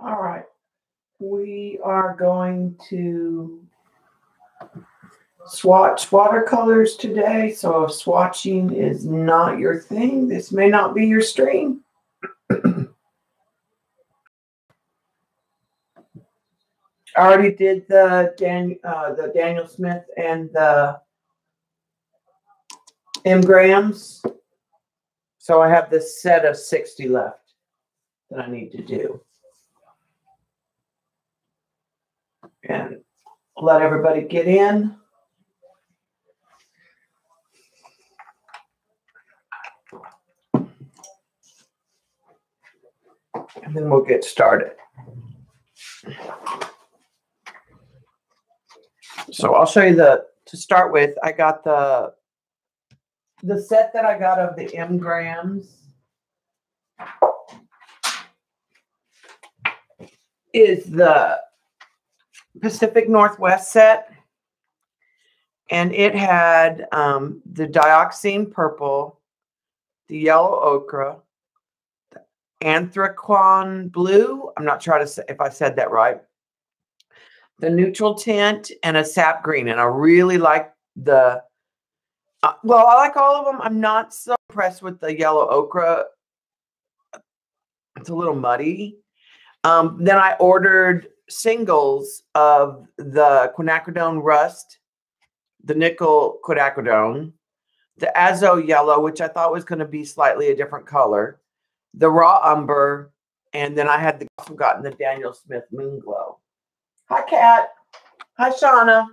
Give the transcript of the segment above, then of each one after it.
All right. We are going to swatch watercolors today. So if swatching is not your thing, this may not be your stream. I already did the Daniel Smith and the M-grams. So I have this set of 60 left that I need to do. And let everybody get in. And then we'll get started. So I'll show you to start with, I got the set that I got of the M-grams is the Pacific Northwest set. And it had the dioxine purple, the yellow ochre, the anthracone blue. I'm not sure if I said that right. The neutral tint and a sap green. And I really like the, well, I like all of them. I'm not so impressed with the yellow ochre. It's a little muddy. Then I ordered singles of the quinacridone rust, the nickel quinacridone, the azo yellow, which I thought was going to be slightly a different color, the raw umber, and then I had also gotten the Daniel Smith Moon Glow. Hi, Kat. Hi, Shauna.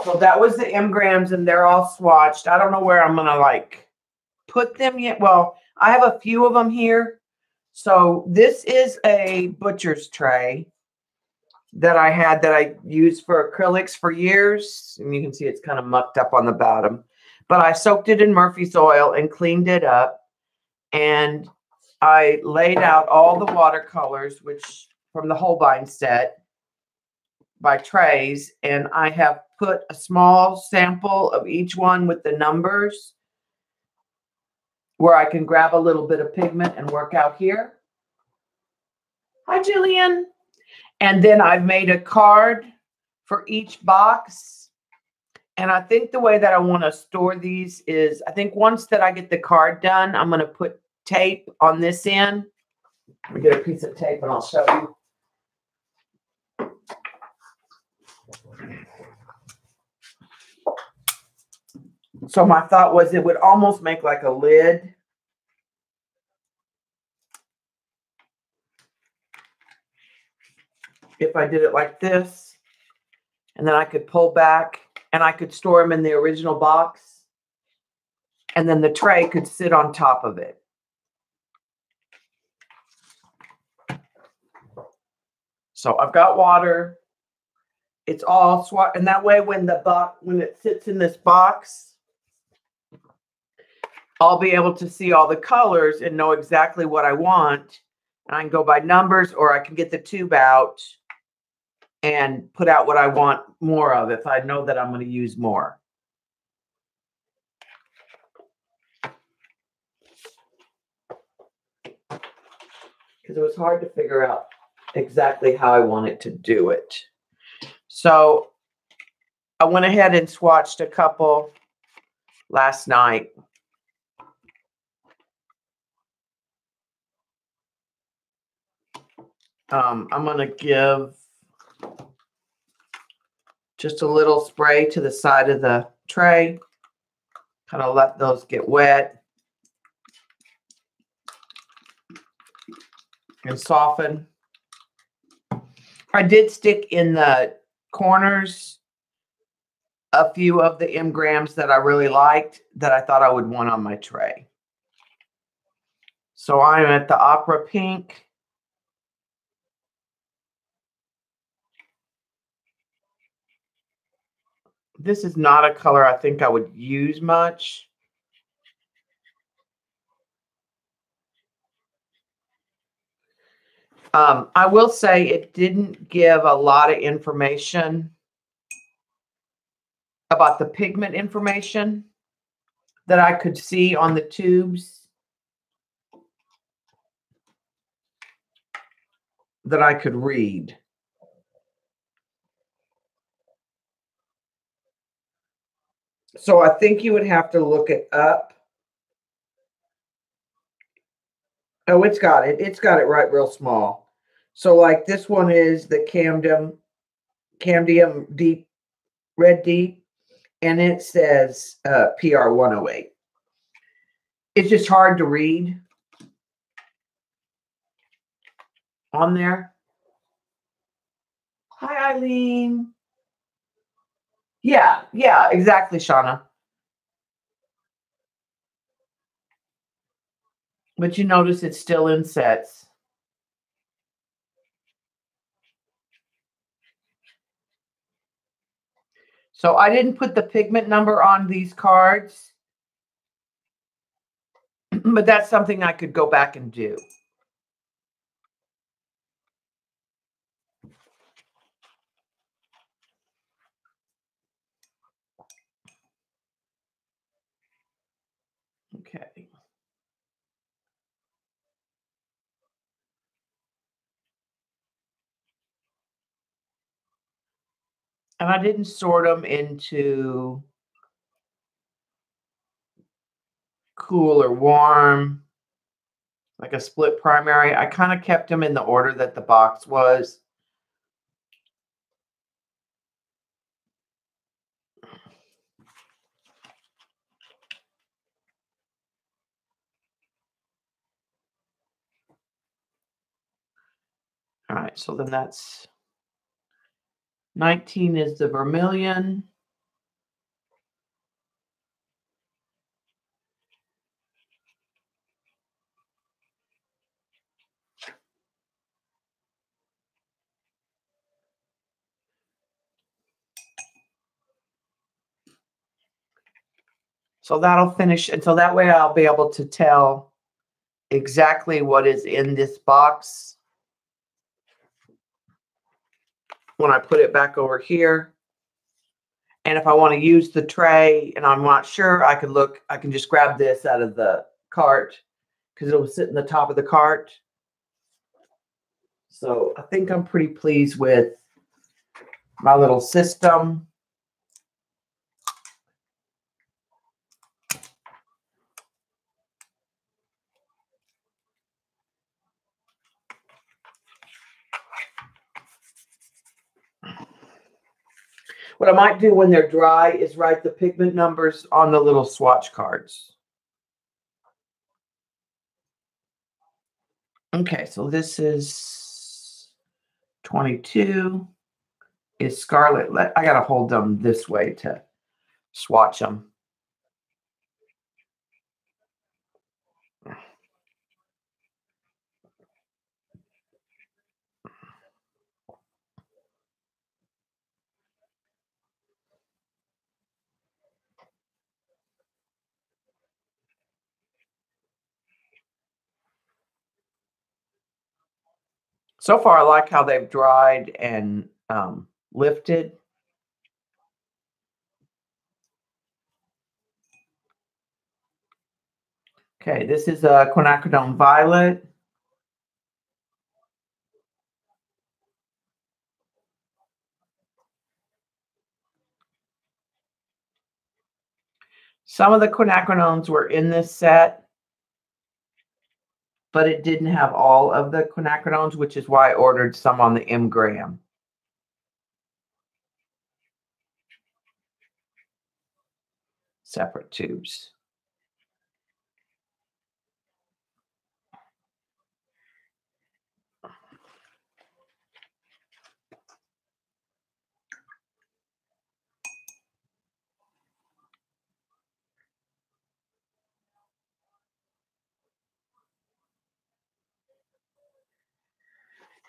So that was the M-grams, and they're all swatched. I don't know where I'm going to put them yet. Well, I have a few of them here. So this is a butcher's tray that I had that I used for acrylics for years. And you can see it's kind of mucked up on the bottom. But I soaked it in Murphy's oil and cleaned it up. And I laid out all the watercolors, which from the Holbein set by trays. And I have put a small sample of each one with the numbers where I can grab a little bit of pigment and work out here. Hi, Jillian. And then I've made a card for each box. And I think the way that I want to store these is, I think once that I get the card done, I'm going to put tape on this end. Let me get a piece of tape and I'll show you. So my thought was it would almost make like a lid. If I did it like this, and then I could pull back and I could store them in the original box. And then the tray could sit on top of it. So I've got water. It's all swatched. And that way when it sits in this box, I'll be able to see all the colors and know exactly what I want. And I can go by numbers, or I can get the tube out and put out what I want more of if I know that I'm going to use more. Because it was hard to figure out exactly how I wanted to do it. So I went ahead and swatched a couple last night. I'm going to give just a little spray to the side of the tray. Kind of let those get wet and soften. I did stick in the corners a few of the M-grams that I really liked that I thought I would want on my tray. So I'm at the Opera Pink. This is not a color I think I would use much. I will say it didn't give a lot of information about the pigment information that I could see on the tubes. that I could read. So I think you would have to look it up. Oh, it's got it. It's got it right real small. So like this one is the Camdium Deep, Red Deep, and it says PR 108. It's just hard to read on there. Hi, Eileen. Yeah, exactly, Shauna. But you notice it's still in sets. So I didn't put the pigment number on these cards, but that's something I could go back and do. Okay. And I didn't sort them into cool or warm, like a split primary. I kind of kept them in the order that the box was. All right, so then that's 19 is the vermilion. So that'll finish, and so that way I'll be able to tell exactly what is in this box when I put it back over here. And if I want to use the tray and I'm not sure, I can just grab this out of the cart because it'll sit in the top of the cart. So I think I'm pretty pleased with my little system. What I might do when they're dry is write the pigment numbers on the little swatch cards. Okay, so this is 22. Is Scarlet. I got to hold them this way to swatch them. So far, I like how they've dried and lifted. Okay, this is a quinacridone violet. Some of the quinacridones were in this set, but it didn't have all of the quinacridones, which is why I ordered some on the M-gram. Separate tubes.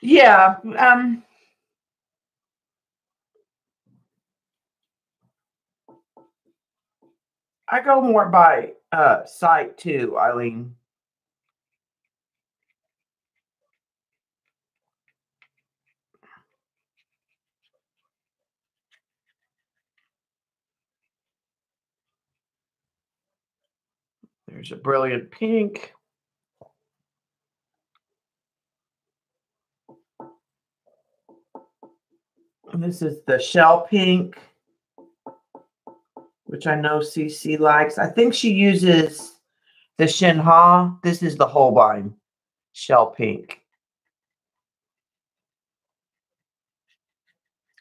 Yeah, I go more by sight too, Eileen. There's a brilliant pink. And this is the shell pink, which I know CC likes. I think she uses the Shinha. This is the Holbein shell pink.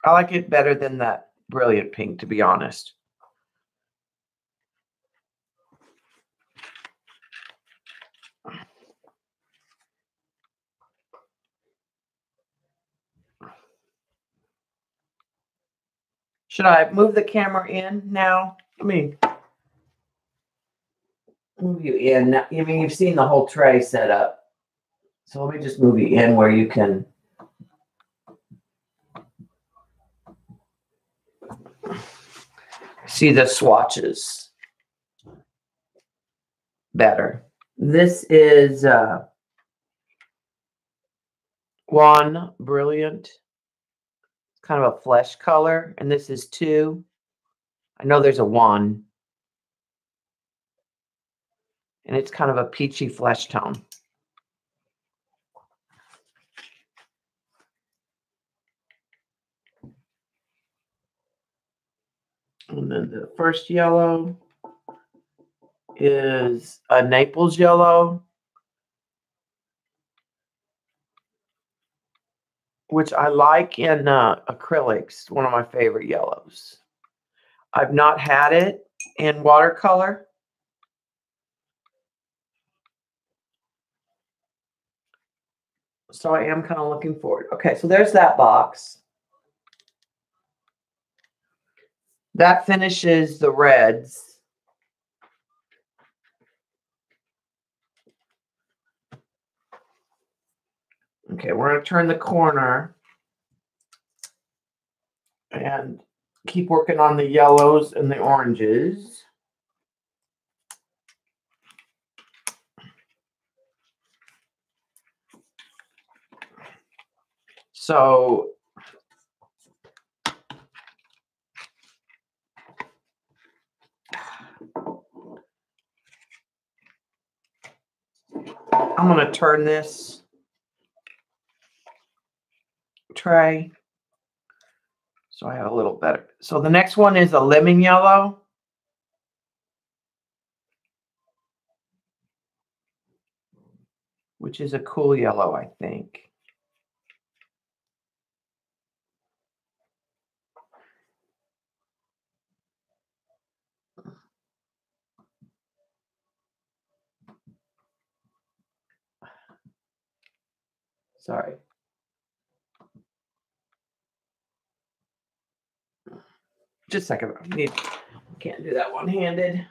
I like it better than that brilliant pink, to be honest. Should I move the camera in now? Let me move you in. I mean, you've seen the whole tray set up. So let me just move you in where you can see the swatches better. This is one brilliant, kind of a flesh color, and this is two. I know there's a one, and it's kind of a peachy flesh tone. And then the first yellow is a Naples Yellow, which I like in acrylics, one of my favorite yellows. I've not had it in watercolor. So I am kind of looking forward. Okay, so there's that box. That finishes the reds. Okay, we're going to turn the corner and keep working on the yellows and the oranges. So I'm going to turn this tray so I have a little better. So the next one is a lemon yellow. Which is a cool yellow, I think. Sorry. Just a second. Can't do that one-handed.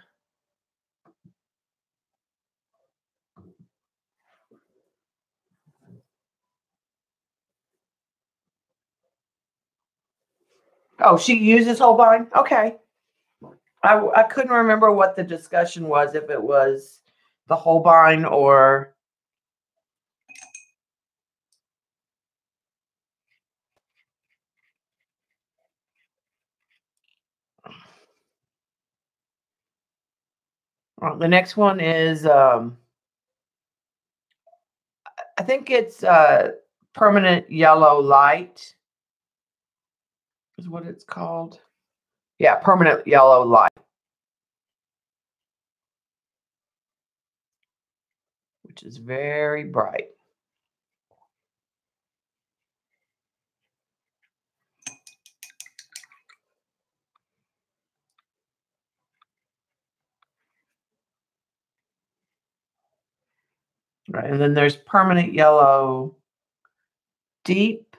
Oh, she uses Holbein? Okay. I couldn't remember what the discussion was, if it was the Holbein or... Well, the next one is, I think it's Permanent Yellow Light is what it's called. Yeah, Permanent Yellow Light. Which is very bright. Right, and then there's Permanent Yellow Deep.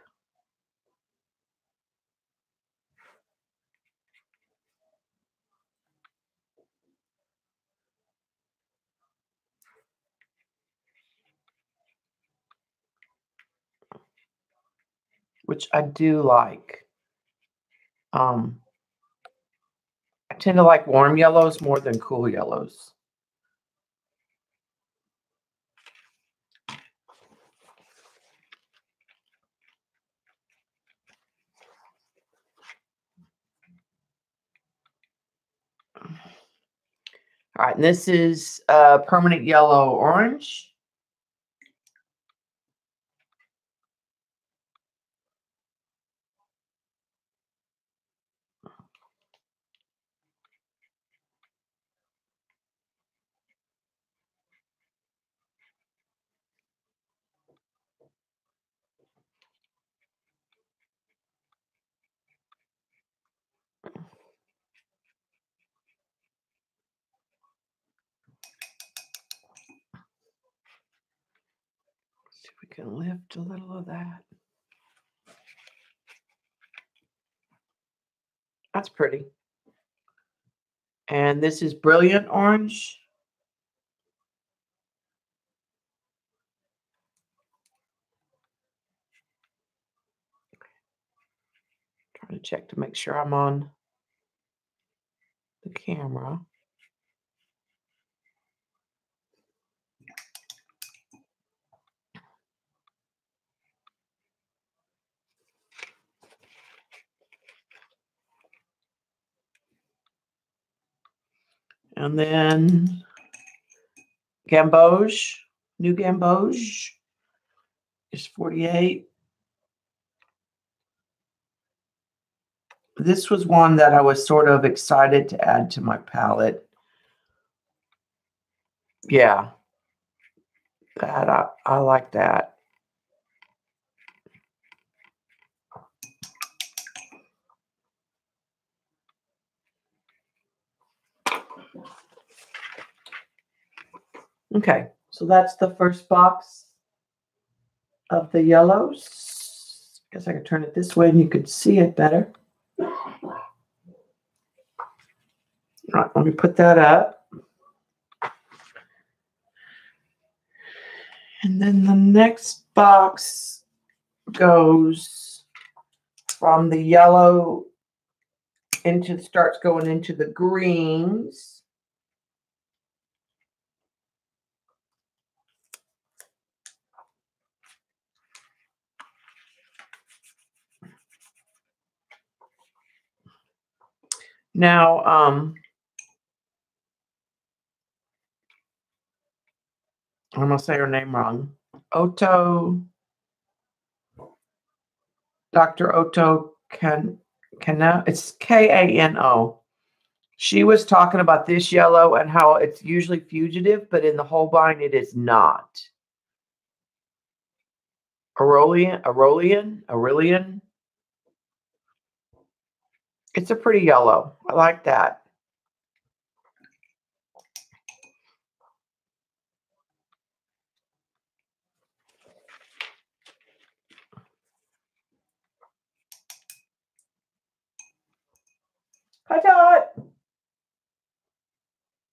Which I do like. I tend to like warm yellows more than cool yellows. All right, and this is Permanent Yellow Orange. can lift a little of that. That's pretty. And this is Brilliant Orange. Trying to check to make sure I'm on the camera. And then Gamboge, New Gamboge is 48. This was one that I was sort of excited to add to my palette. Yeah, that I like that. Okay, so that's the first box of the yellows. Guess I could turn it this way and you could see it better. All right, let me put that up. And then the next box goes from the yellow starts going into the greens. Now, I'm going to say her name wrong. Dr. Otto Kano. It's Kano. She was talking about this yellow and how it's usually fugitive, but in the Holbein it is not. Cerulean. It's a pretty yellow. I like that. Hi, Dot.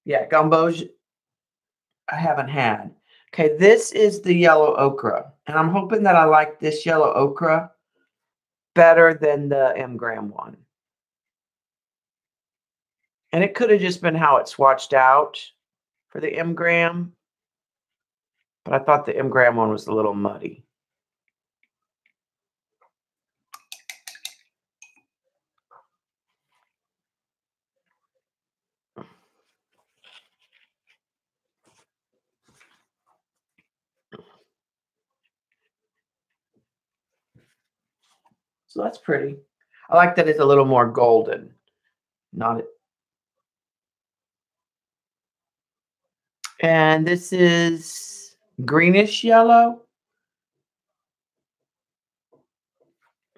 Yeah, Gamboge I haven't had. Okay, this is the yellow okra. And I'm hoping that I like this yellow okra better than the M-gram one. And it could have just been how it swatched out for the M-gram. But I thought the M-gram one was a little muddy. So that's pretty. I like that it's a little more golden. Not it. And this is greenish yellow.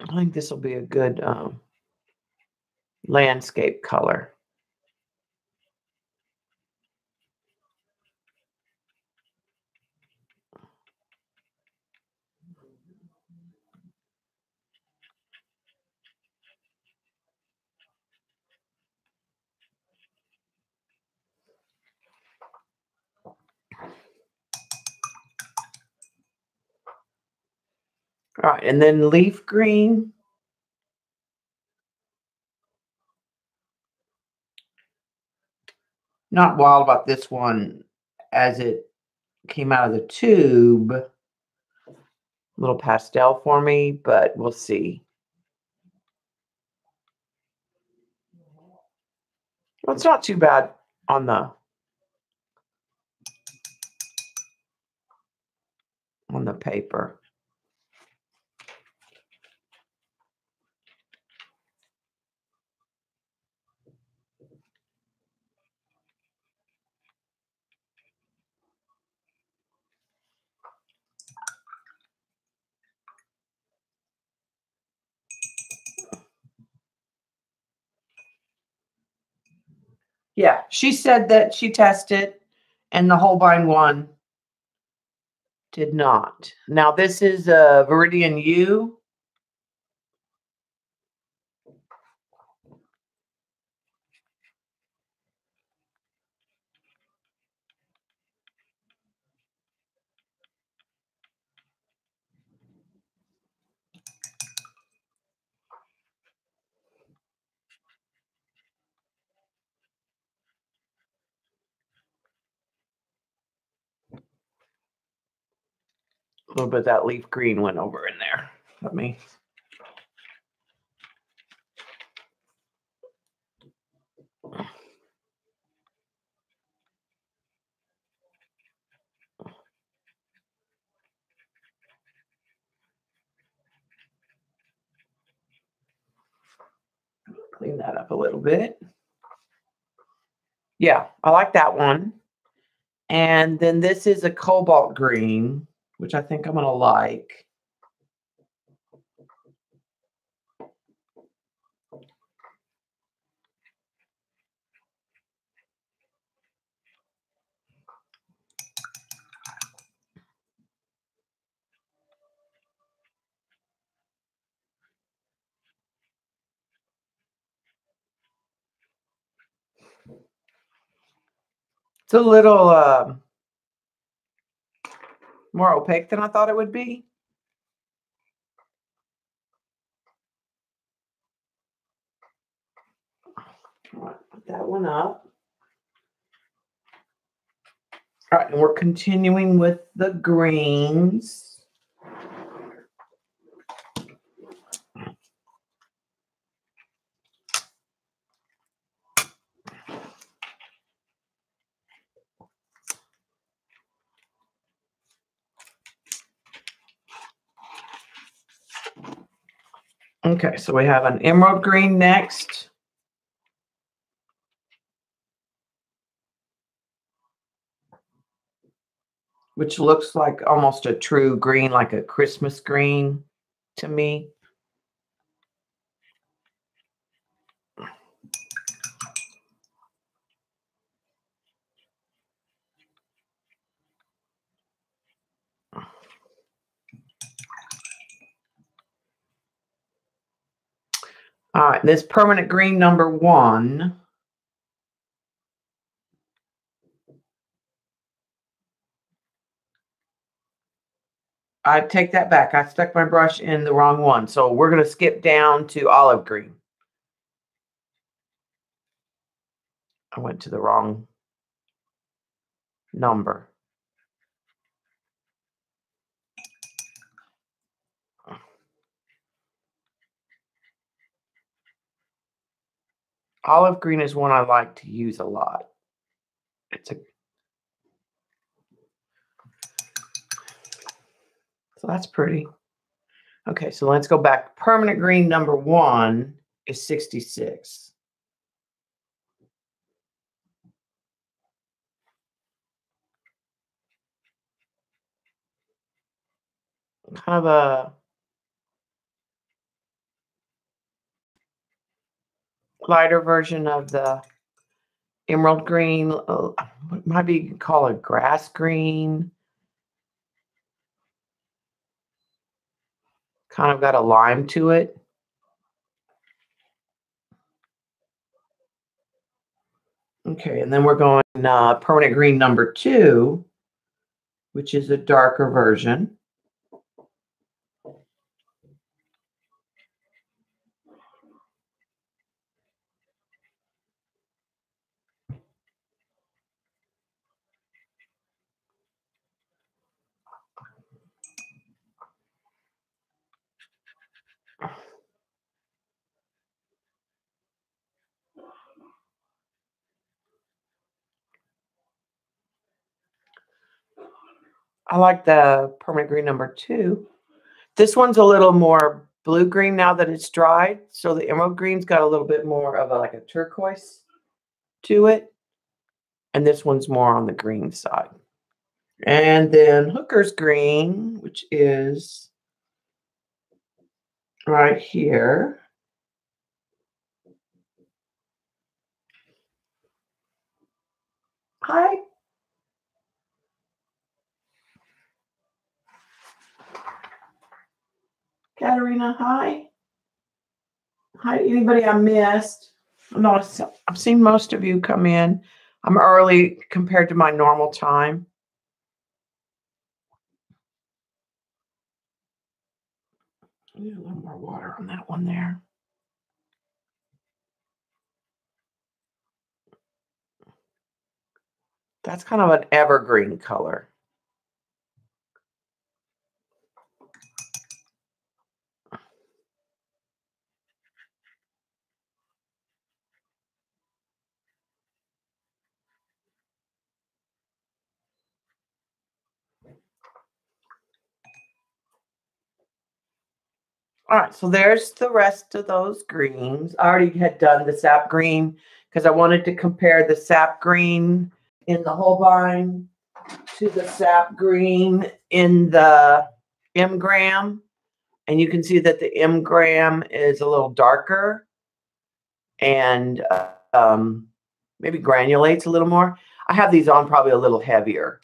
I think this will be a good landscape color. All right, and then leaf green. Not wild about this one as it came out of the tube. A little pastel for me, but we'll see. Well, it's not too bad on the paper. Yeah, she said that she tested and the Holbein one Did not. Now this is a Viridian U. A little bit of that leaf green went over in there. Let me. Clean that up a little bit. Yeah, I like that one. And then this is a Cobalt Green, which I think I'm going to like. It's a little more opaque than I thought it would be. All right, put that one up. All right, and we're continuing with the greens. Okay, so we have an emerald green next. Which looks like almost a true green, like a Christmas green to me. All right, this permanent green number 1. I take that back. I stuck my brush in the wrong one. So we're going to skip down to olive green. I went to the wrong number. Olive green is one I like to use a lot. So that's pretty. Okay, so let's go back. Permanent green number 1 is 66. Kind of a lighter version of the emerald green. What might be called a grass green. Kind of got a lime to it. Okay, and then we're going permanent green number 2, which is a darker version. I like the permanent green number 2. This one's a little more blue-green now that it's dried. So the emerald green's got a little bit more of like a turquoise to it. And this one's more on the green side. And then Hooker's green, which is right here. Hi. Dana. Hi. Hi, anybody I missed? No, I've seen most of you come in. I'm early compared to my normal time. I need a little more water on that one there. That's kind of an evergreen color. All right, so there's the rest of those greens. I already had done the sap green because I wanted to compare the sap green in the Holbein to the sap green in the M-gram. And you can see that the M-gram is a little darker and maybe granulates a little more. I have these on probably a little heavier.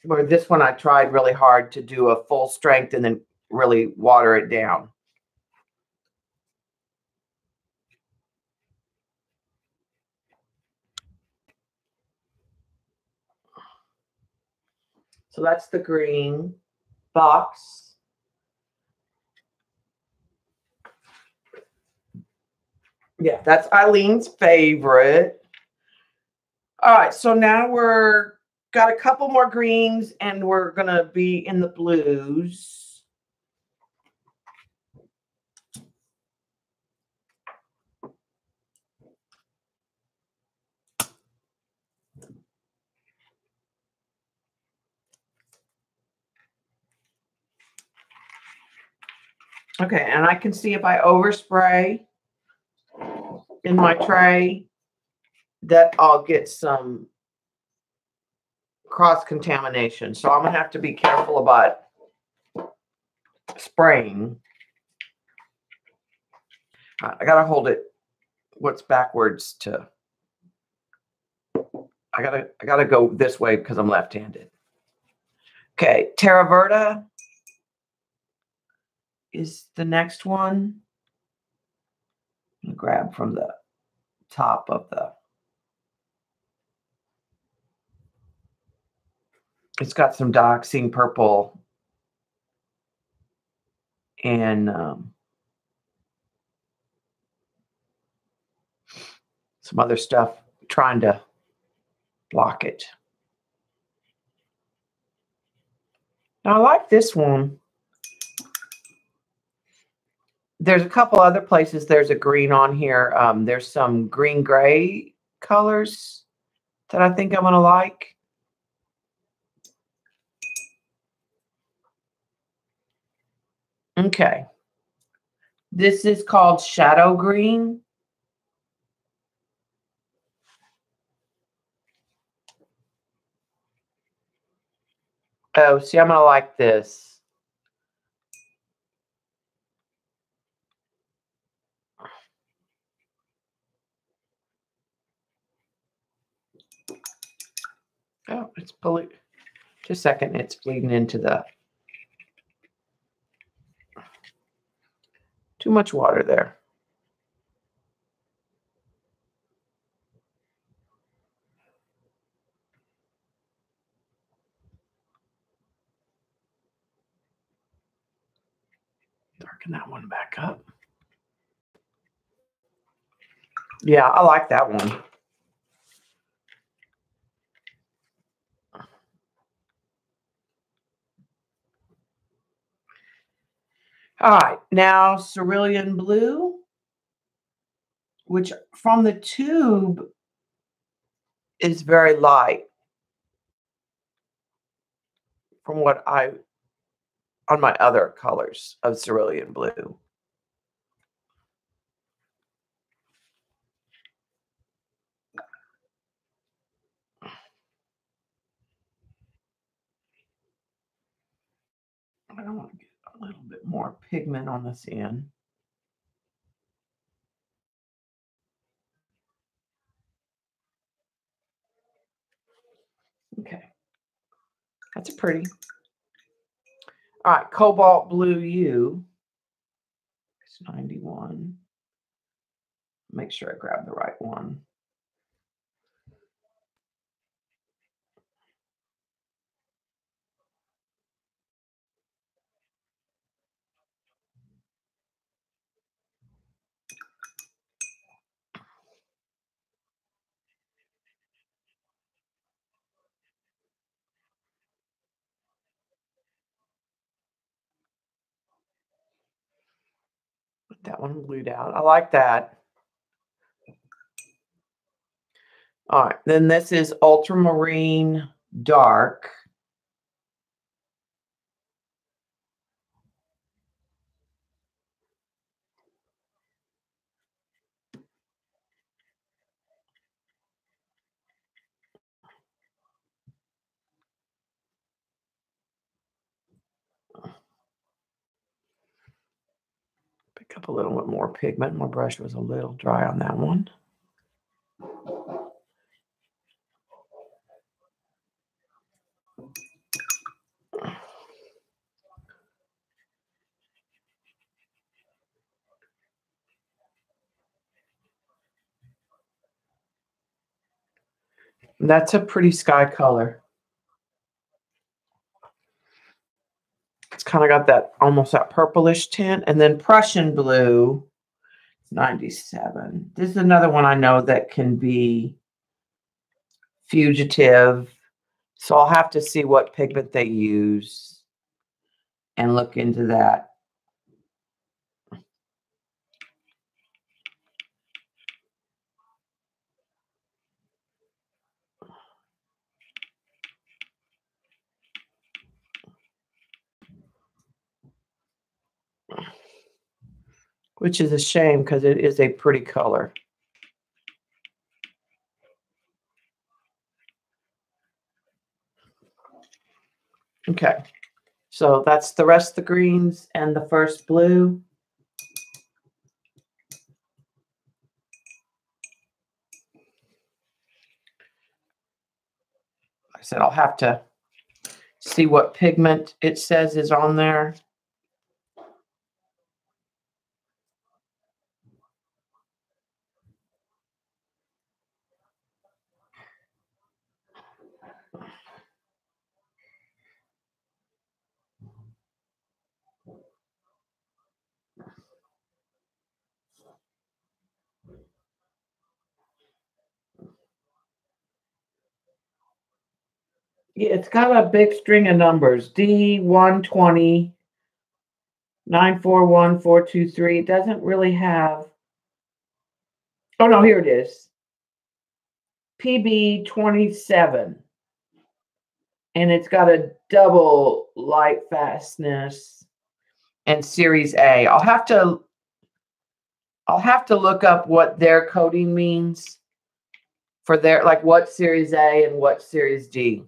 Where this one I tried really hard to do a full strength and then really water it down. So that's the green box. Yeah, that's Eileen's favorite. All right, so now we're got a couple more greens and we're gonna be in the blues. Okay, and I can see if I overspray in my tray that I'll get some cross-contamination. So I'm gonna have to be careful about spraying. I gotta hold it what's backwards to I gotta go this way because I'm left-handed. Okay, Terra Verta is the next one. I'm gonna grab from the top of the. It's got some dioxine purple and some other stuff trying to block it. Now I like this one. There's a couple other places there's a green on here. There's some green gray colors that I think I'm gonna like. Okay. This is called Shadow Green. Oh, see, I'm gonna like this. Oh, it's polluted. Just a second, it's bleeding into the. Too much water there. Darken that one back up. Yeah, I like that one. All right, now Cerulean Blue, which from the tube is very light from what I, on my other colors of Cerulean Blue. I don't want to get a little bit more pigment on this end. Okay, that's pretty. All right, Cobalt Blue U. It's 91. Make sure I grab the right one. That one blued out. I like that. All right, then this is Ultramarine Dark. Pick up a little bit more pigment. My brush was a little dry on that one. That's a pretty sky color. It's kind of got that almost that purplish tint. And then Prussian Blue, 97. This is another one I know that can be fugitive. So I'll have to see what pigment they use and look into that. Which is a shame because it is a pretty color. Okay, so that's the rest of the greens and the first blue. Like I said, I'll have to see what pigment it says is on there. Yeah, it's got a big string of numbers. D120, 941423. It doesn't really have. Oh, no, here it is. PB27. And it's got a double light fastness and Series A. I'll have to look up what their coding means for their, like what Series A and what Series D.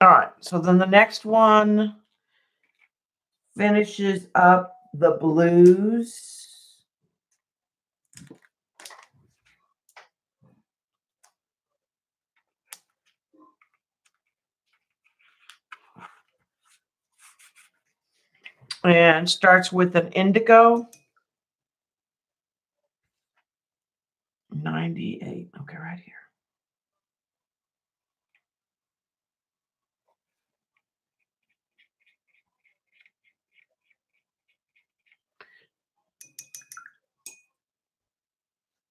All right, so then the next one finishes up the blues. And starts with an indigo. 98. Okay, right here.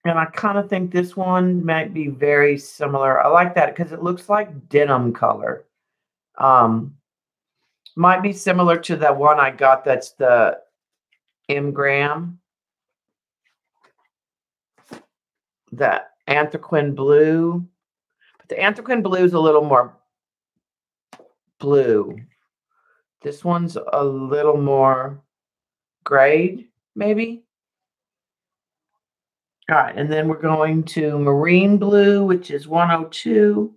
And I kind of think this one might be very similar. I like that because it looks like denim color. Might be similar to the one I got that's the Graham. The Anthraquin Blue. But the Anthraquin Blue is a little more blue. This one's a little more grayed, maybe. All right, and then we're going to Marine Blue, which is 102.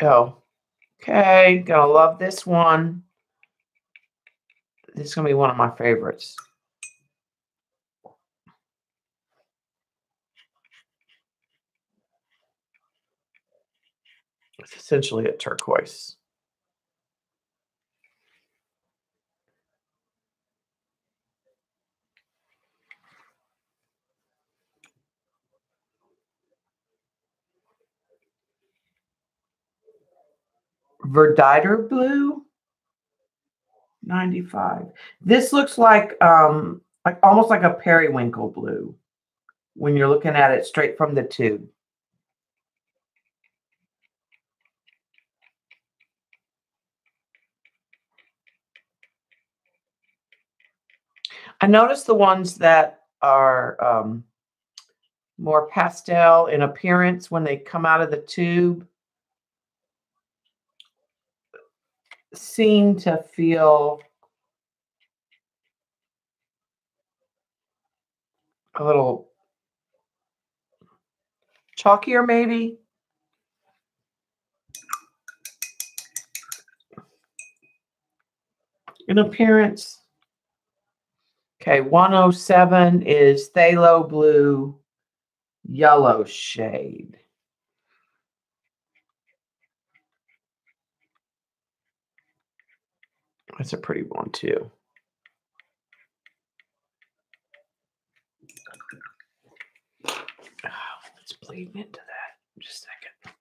Oh, okay. Gonna love this one. This is gonna be one of my favorites. It's essentially a turquoise. Verditer blue, 95. This looks like almost like a periwinkle blue when you're looking at it straight from the tube. I noticed the ones that are more pastel in appearance when they come out of the tube seem to feel a little chalkier, maybe. In appearance. Okay, 107 is Phthalo Blue yellow shade. That's a pretty one too. Let's bleed into that in just a second.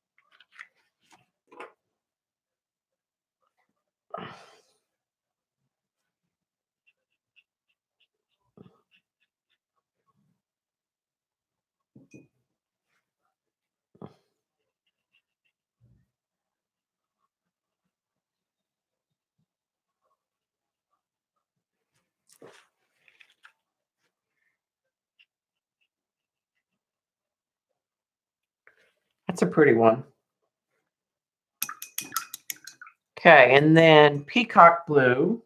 That's a pretty one. Okay, and then Peacock Blue.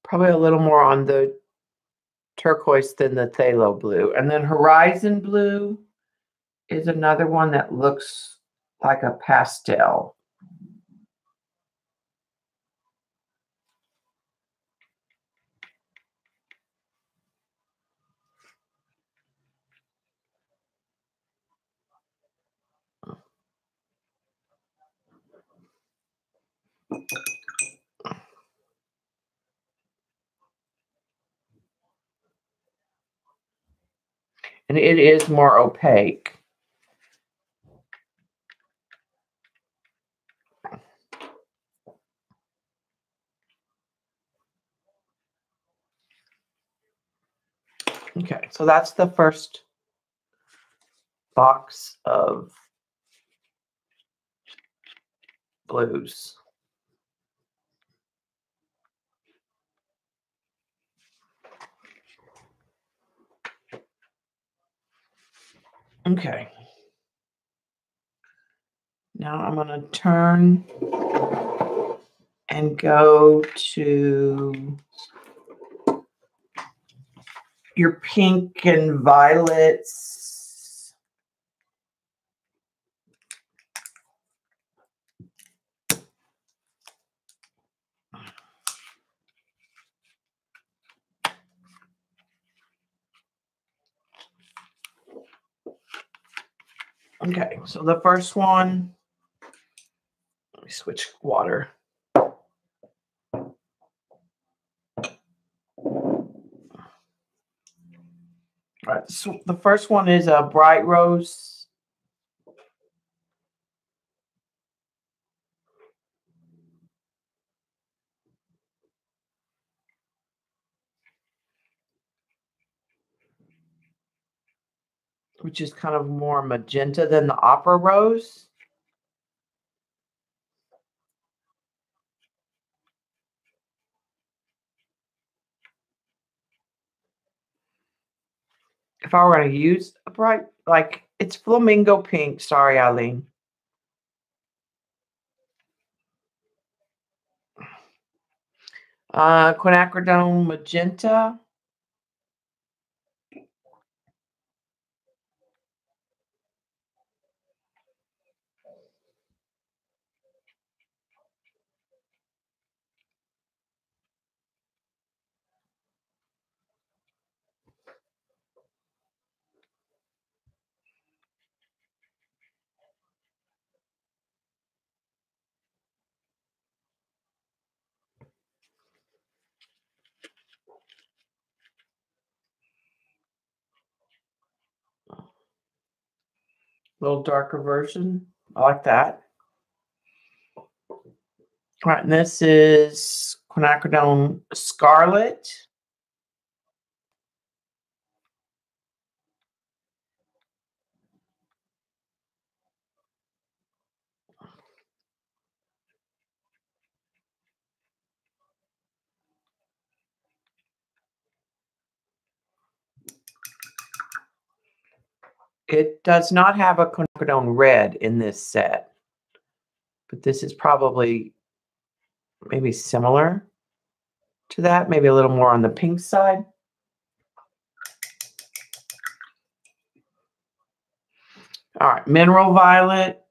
Probably a little more on the turquoise than the Phthalo Blue. And then Horizon Blue is another one that looks like a pastel. And it is more opaque. Okay, so that's the first box of blues. Okay. Now I'm going to turn and go to your pink and violets. Okay, so the first one, let me switch water. All right, so the first one is a bright rose. Which is kind of more magenta than the opera rose. if I were going to use a bright, like it's flamingo pink. Sorry, Eileen. Quinacridone magenta. Little darker version. I like that. All right, and this is Quinacridone Scarlet. It does not have a quinacridone red in this set, but this is probably maybe similar to that, maybe a little more on the pink side. All right, Mineral Violet.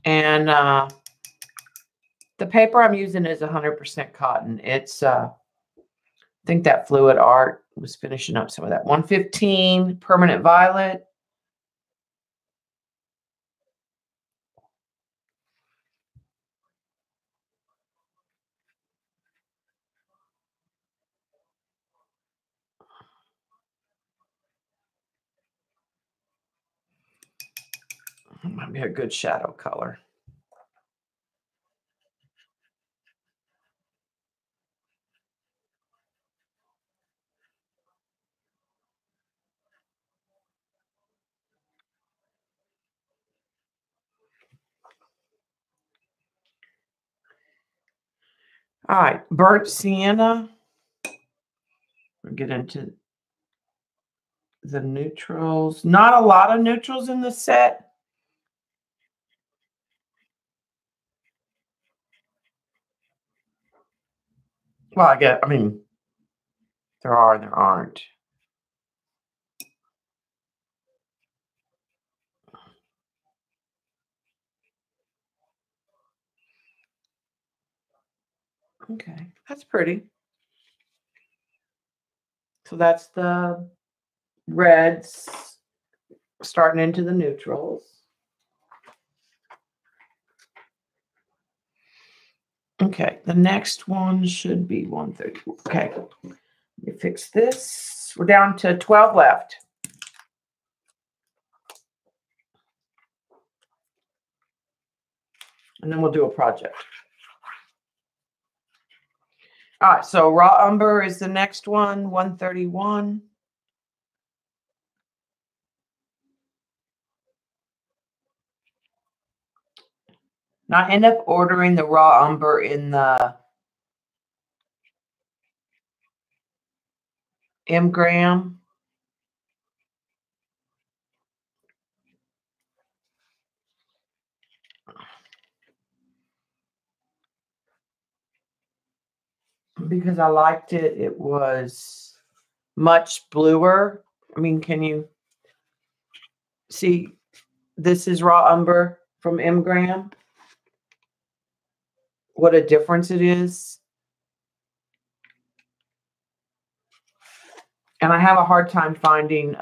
And the paper I'm using is 100% cotton. It's, I think that Fluid Art was finishing up some of that. 115 Permanent Violet. Might be a good shadow color. All right, Burnt Sienna. We'll get into the neutrals. Not a lot of neutrals in the set. Well, I mean, there are and there aren't. Okay, that's pretty. So that's the reds starting into the neutrals. Okay, the next one should be 130. Okay, let me fix this. We're down to 12 left. And then we'll do a project. All right, so Raw Umber is the next one, 131. Now I end up ordering the Raw Umber in the M-gram. Because I liked it. It was much bluer. I mean, can you see? This is Raw Umber from M-gram. What a difference it is. And I have a hard time finding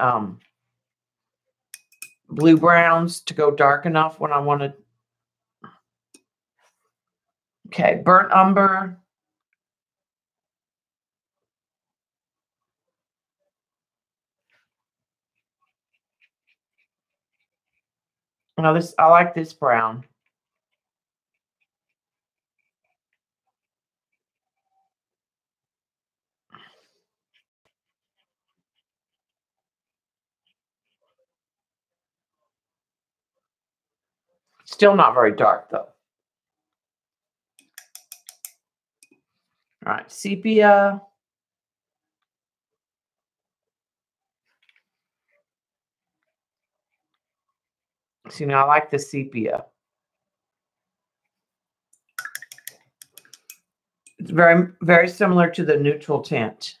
blue browns to go dark enough when I want to. Okay, Burnt Umber. Now this, I like this brown. Still not very dark though. All right, sepia. See, now I like the sepia. It's very, very similar to the neutral tint.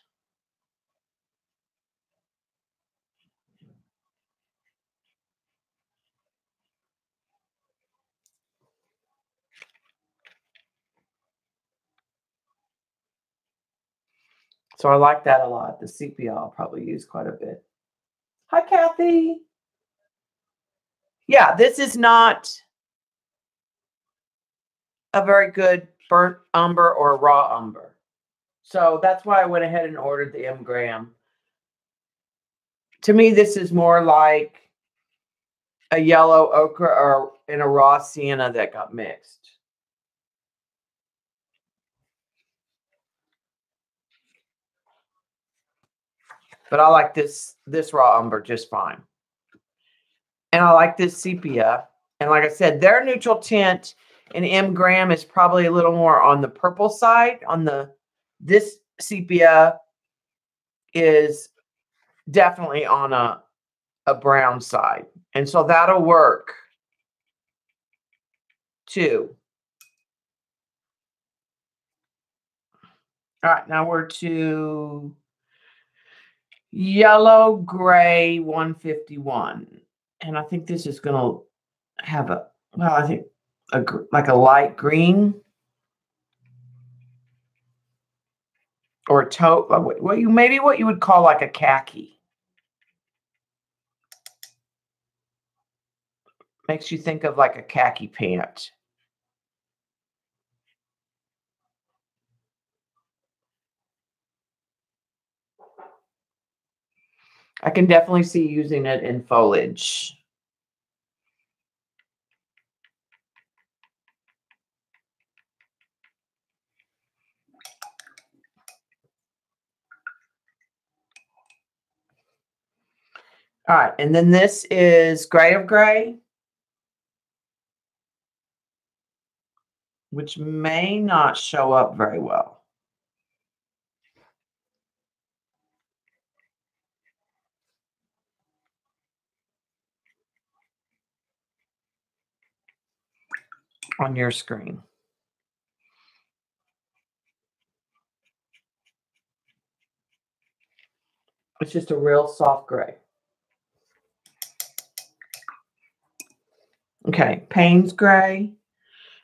So I like that a lot. The sepia I'll probably use quite a bit. Hi, Kathy. Yeah, this is not a very good burnt umber or raw umber. So that's why I went ahead and ordered the M gram. To me, this is more like a yellow ochre or in a raw sienna that got mixed. But I like this raw umber just fine. And I like this sepia. And like I said, their neutral tint in M gram is probably a little more on the purple side. This sepia is definitely on a brown side. And so that'll work too. All right, now we're to yellow gray 151. And I think this is going to have I think like a light green or a taupe, what you would call like a khaki. Makes you think of like a khaki pant. I can definitely see using it in foliage. All right, and then this is Gray of Gray, which may not show up very well. On your screen. It's just a real soft gray. Okay, Payne's gray,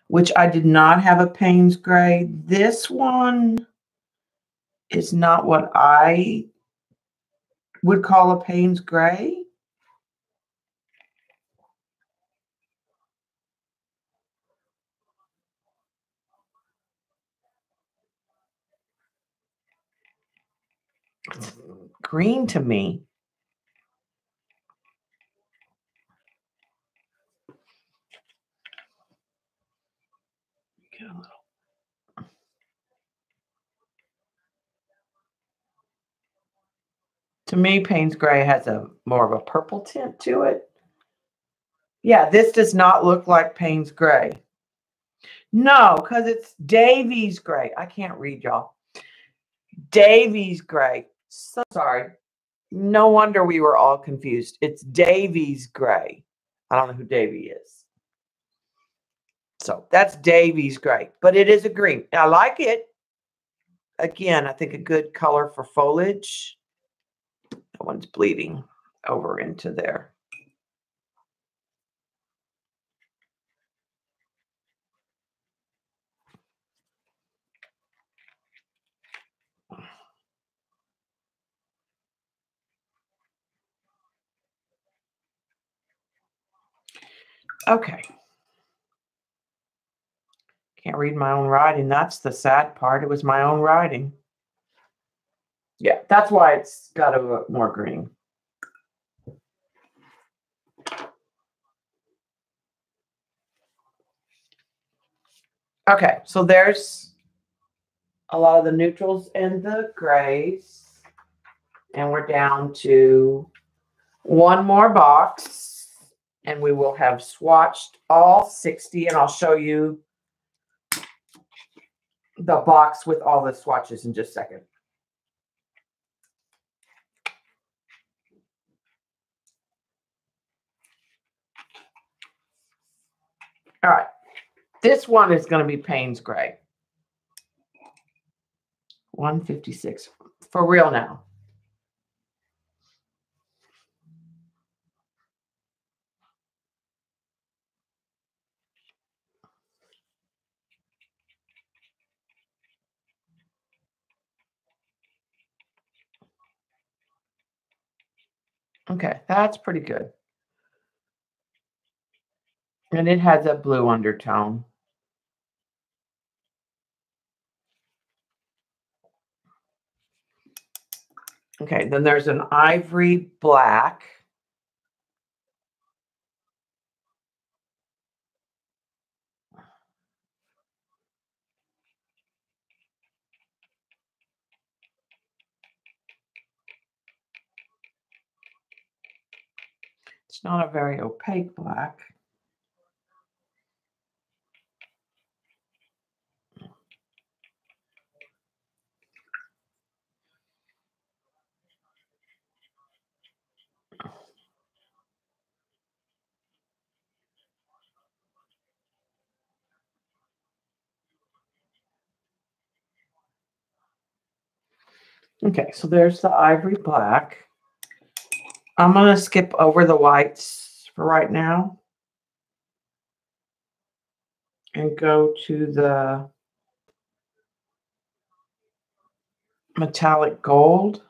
which I did not have a Payne's gray. This one is not what I would call a Payne's gray. It's green to me. Get a little. To me, Payne's gray has more of a purple tint to it. Yeah, this does not look like Payne's gray. No, because it's Davies gray. I can't read, y'all. Davies gray. So sorry. No wonder we were all confused. It's Davies gray. I don't know who Davy is. So that's Davies gray, but it is a green. I like it. Again, I think a good color for foliage. That one's bleeding over into there. Okay. Can't read my own writing. That's the sad part. It was my own writing. Yeah, that's why it's got a more green. Okay, so there's a lot of the neutrals and the grays. And we're down to one more box. And we will have swatched all 60. And I'll show you the box with all the swatches in just a second. All right. This one is going to be Payne's Gray. 156. For real now. Okay, that's pretty good. And it has a blue undertone. Okay, then there's an ivory black. It's not a very opaque black. Okay, so there's the ivory black. I'm going to skip over the whites for right now and go to the metallic gold.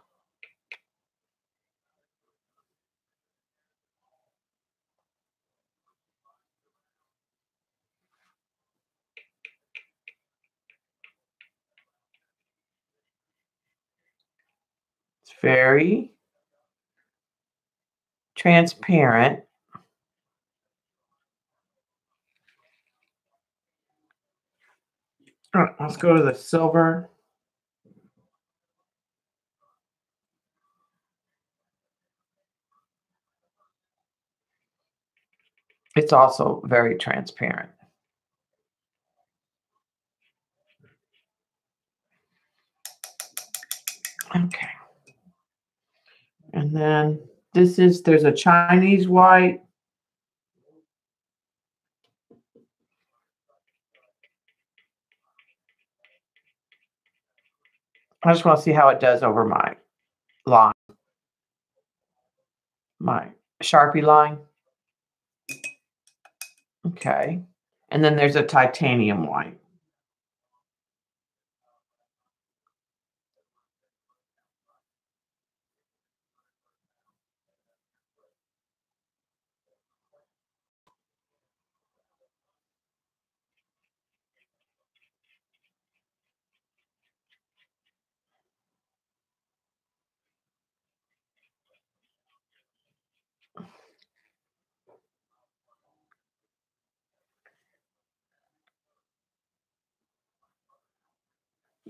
It's very transparent. All right, let's go to the silver. It's also very transparent. Okay. And then there's a Chinese white. I just want to see how it does over my line, my Sharpie line. Okay. And then there's a titanium white.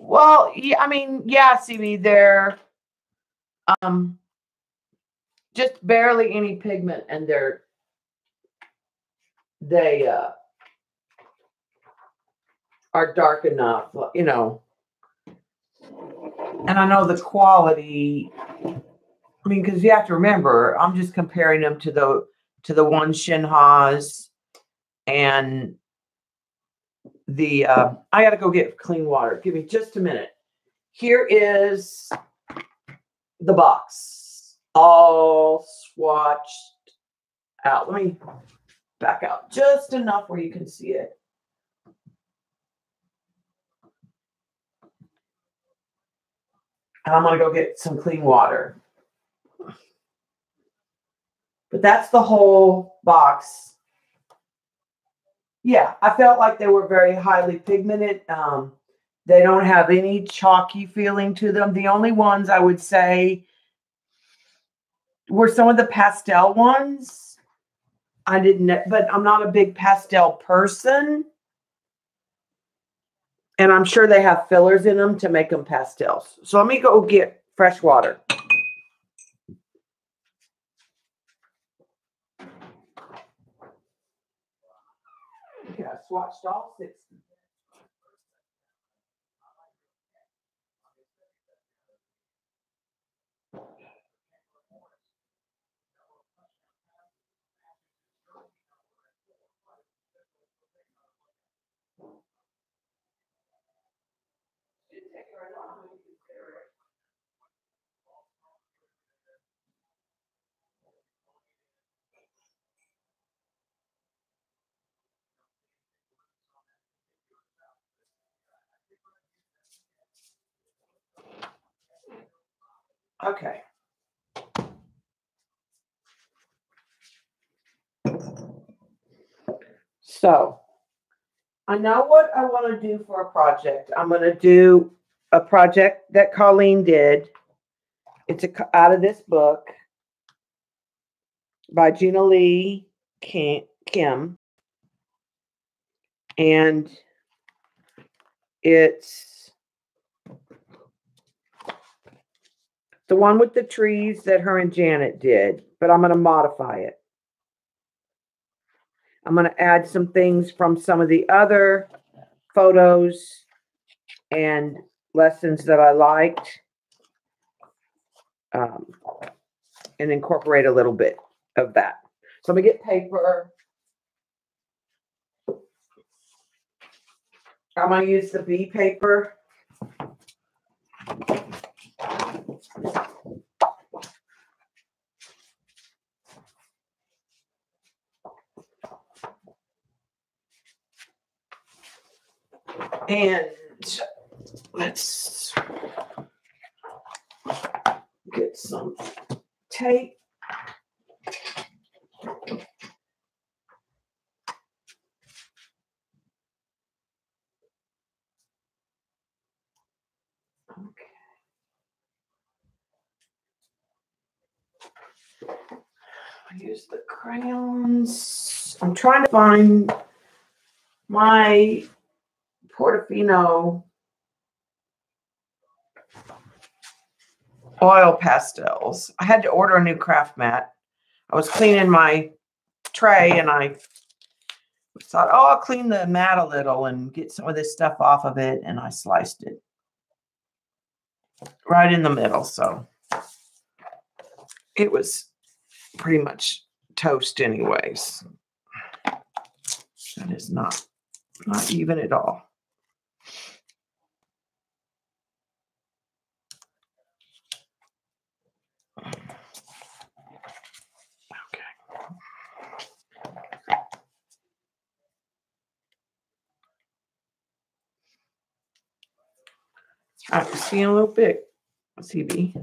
Well, yeah, I mean, yeah, CB, they're just barely any pigment, and they are dark enough, you know. And I know the quality. I mean, because you have to remember, I'm just comparing them to the one Shinhas and the. I got to go get clean water. Give me just a minute. Here is the box, all swatched out. Let me back out just enough where you can see it. And I'm going to go get some clean water. But that's the whole box. Yeah, I felt like they were very highly pigmented. They don't have any chalky feeling to them. The only ones I would say were some of the pastel ones. I didn't, but I'm not a big pastel person. And I'm sure they have fillers in them to make them pastels. So let me go get fresh water. Okay, I swatched all 6. Okay. So I know what I want to do for a project. I'm going to do a project that Colleen did. It's out of this book by Gina Lee Kim. And it's the one with the trees that her and Janet did, but I'm going to modify it. I'm going to add some things from some of the other photos and lessons that I liked, and incorporate a little bit of that. So I'm going to get paper. I'm going to use the B paper. And let's get some tape. Okay. I use the crayons. I'm trying to find my Portofino oil pastels. I had to order a new craft mat. I was cleaning my tray and I thought, oh, I'll clean the mat a little and get some of this stuff off of it. And I sliced it right in the middle. So it was pretty much toast anyways. That is not even at all. All right, see a little bit, CB.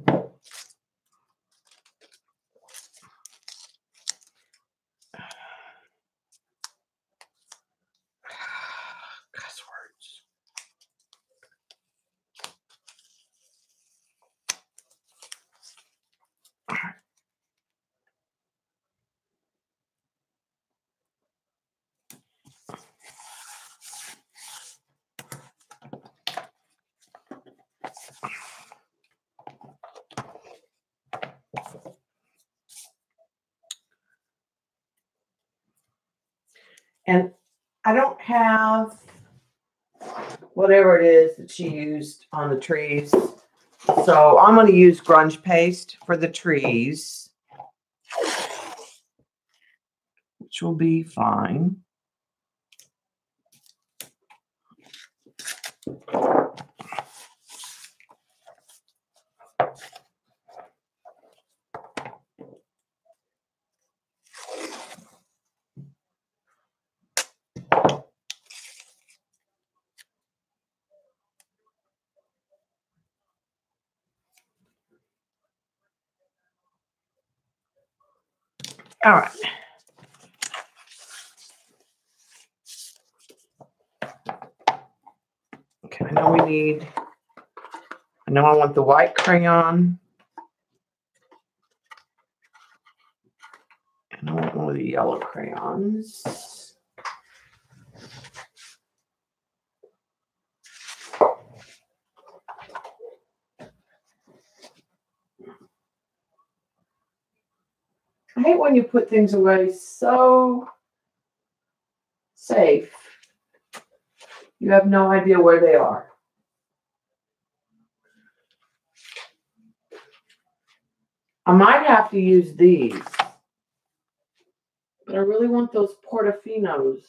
Cuss words. All right. And I don't have whatever it is that she used on the trees. So I'm going to use grunge paste for the trees, which will be fine. All right. Okay, I know I want the white crayon. And I want one of the yellow crayons. hate when you put things away so safe. You have no idea where they are. I might have to use these. But I really want those Portofinos.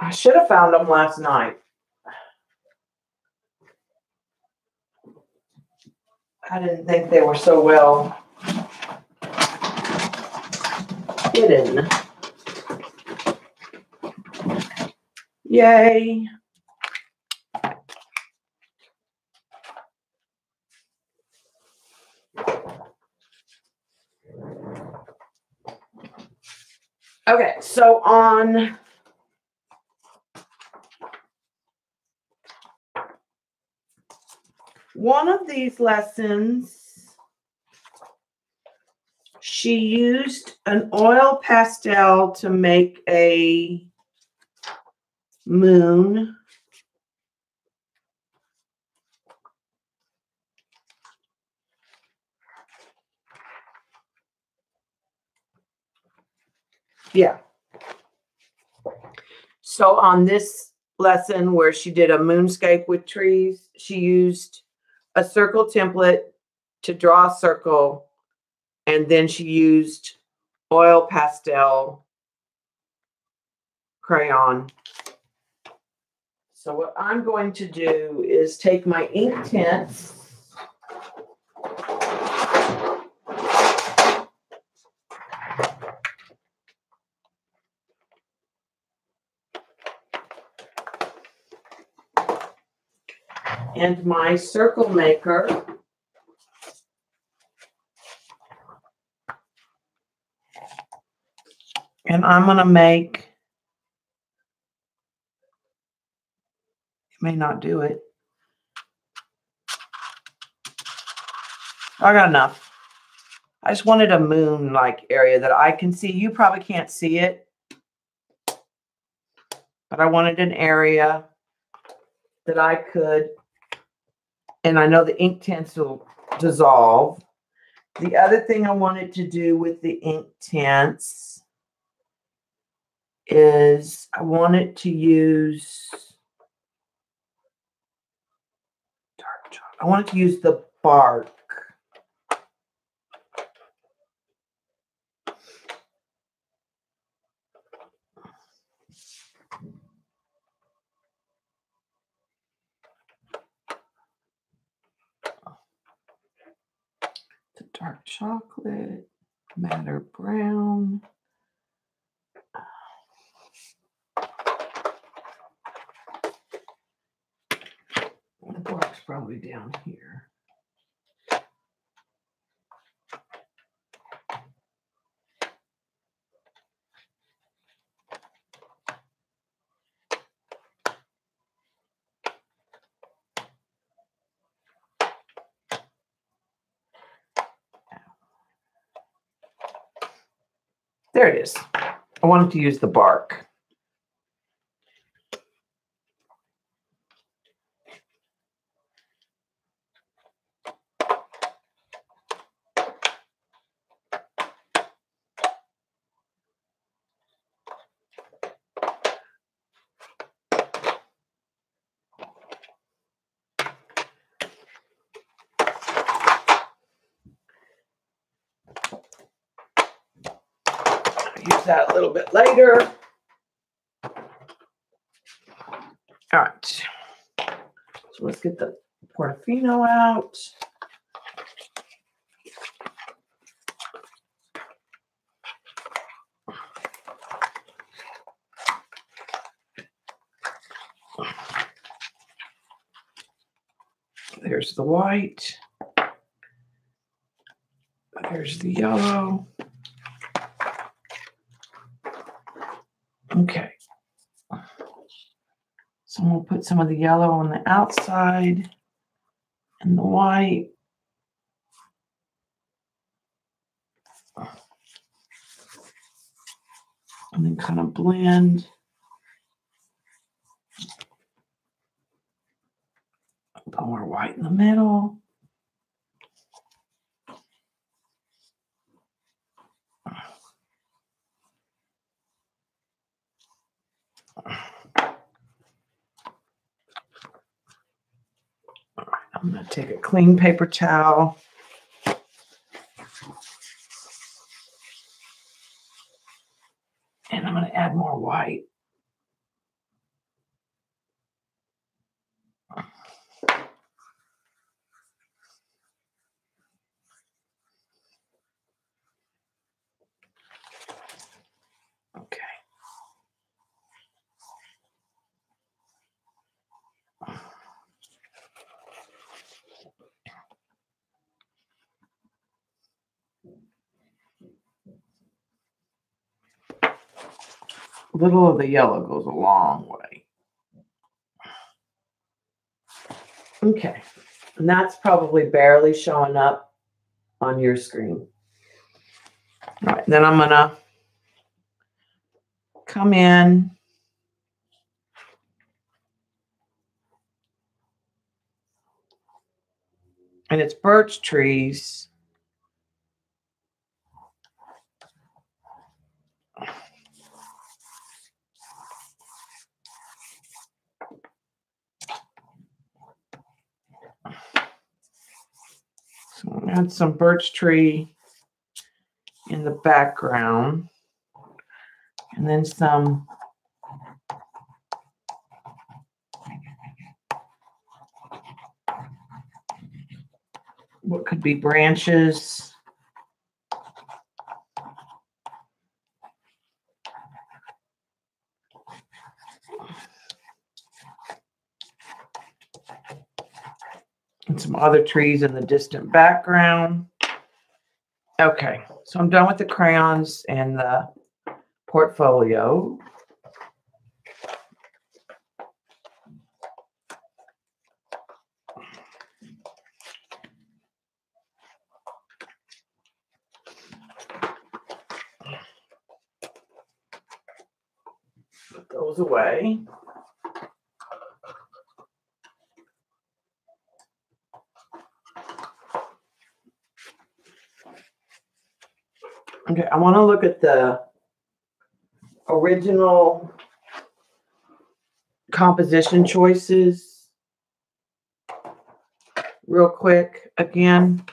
I should have found them last night. I didn't think they were so well hidden. Yay. Okay, so on one of these lessons, she used an oil pastel to make a moon. Yeah. So on this lesson where she did a moonscape with trees, she used a circle template to draw a circle, and then she used oil pastel crayon. So what I'm going to do is take my ink tints and my circle maker, and I'm going to make, it may not do it. I got enough. I just wanted a moon-like area that I can see. You probably can't see it, but I wanted an area that I could, and I know the ink tints will dissolve. The other thing I wanted to do with the ink tints is I wanted to use dark chocolate. I wanted to use the bark. The dark chocolate, madder brown. The bark's probably down here. There it is. I wanted to use the bark. Use that a little bit later. All right. So let's get the Portofino out. There's the white. There's the yellow. Okay. So I'm going to put some of the yellow on the outside and the white. And then kind of blend. Put more white in the middle. I'm going to take a clean paper towel. And I'm going to add more white. Okay. A little of the yellow goes a long way. Okay. And that's probably barely showing up on your screen. All right. Then I'm going to come in. And it's Birch Trees. So I'll add some birch tree in the background. And then some what could be branches. And some other trees in the distant background. Okay, so I'm done with the crayons and the portfolio. Put those away. Okay, I want to look at the original composition choices real quick again.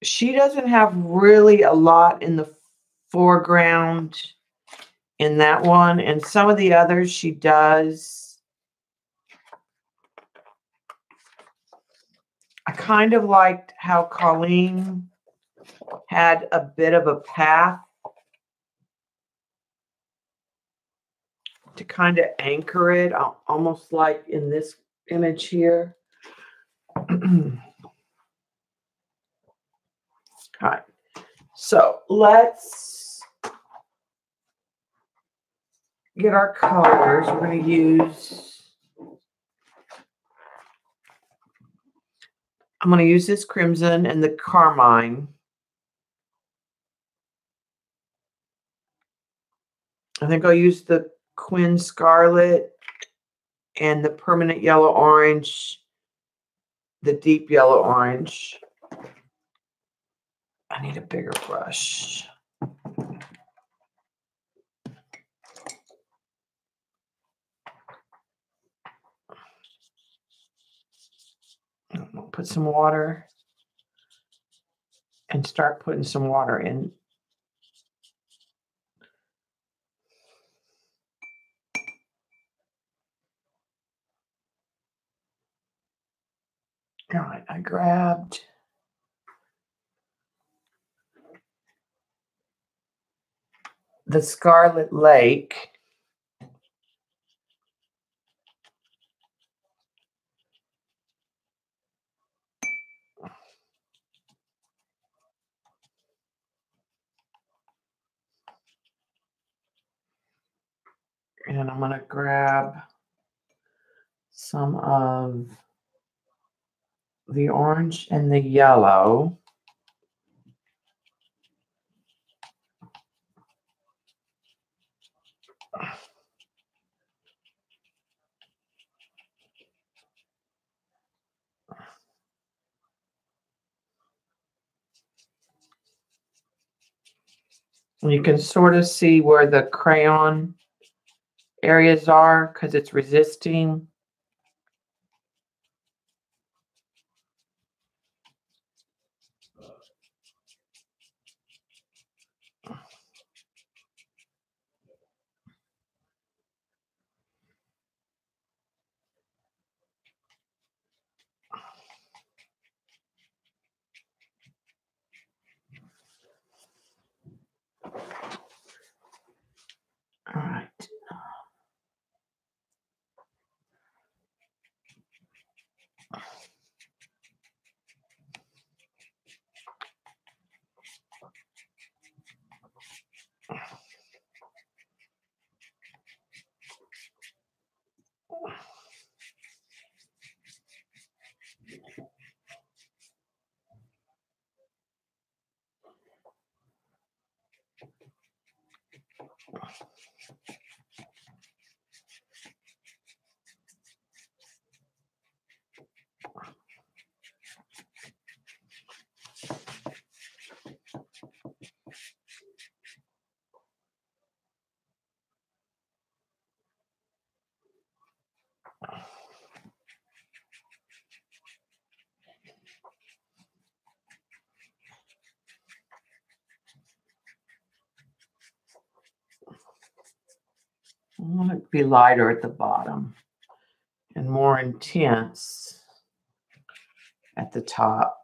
She doesn't have really a lot in the foreground in that one, and some of the others she does. I kind of liked how Colleen had a bit of a path to kind of anchor it, almost like in this image here. All right, so let's get our colors. We're going to use, I'm going to use this crimson and the carmine. I think I'll use the Quin Scarlet and the permanent yellow orange, the deep yellow orange. I need a bigger brush. I'll put some water and start putting some water in. All right, I grabbed the Scarlet Lake. And I'm going to grab some of the orange and the yellow. And you can sort of see where the crayon areas are because it's resisting. All right. I want it to be lighter at the bottom and more intense at the top.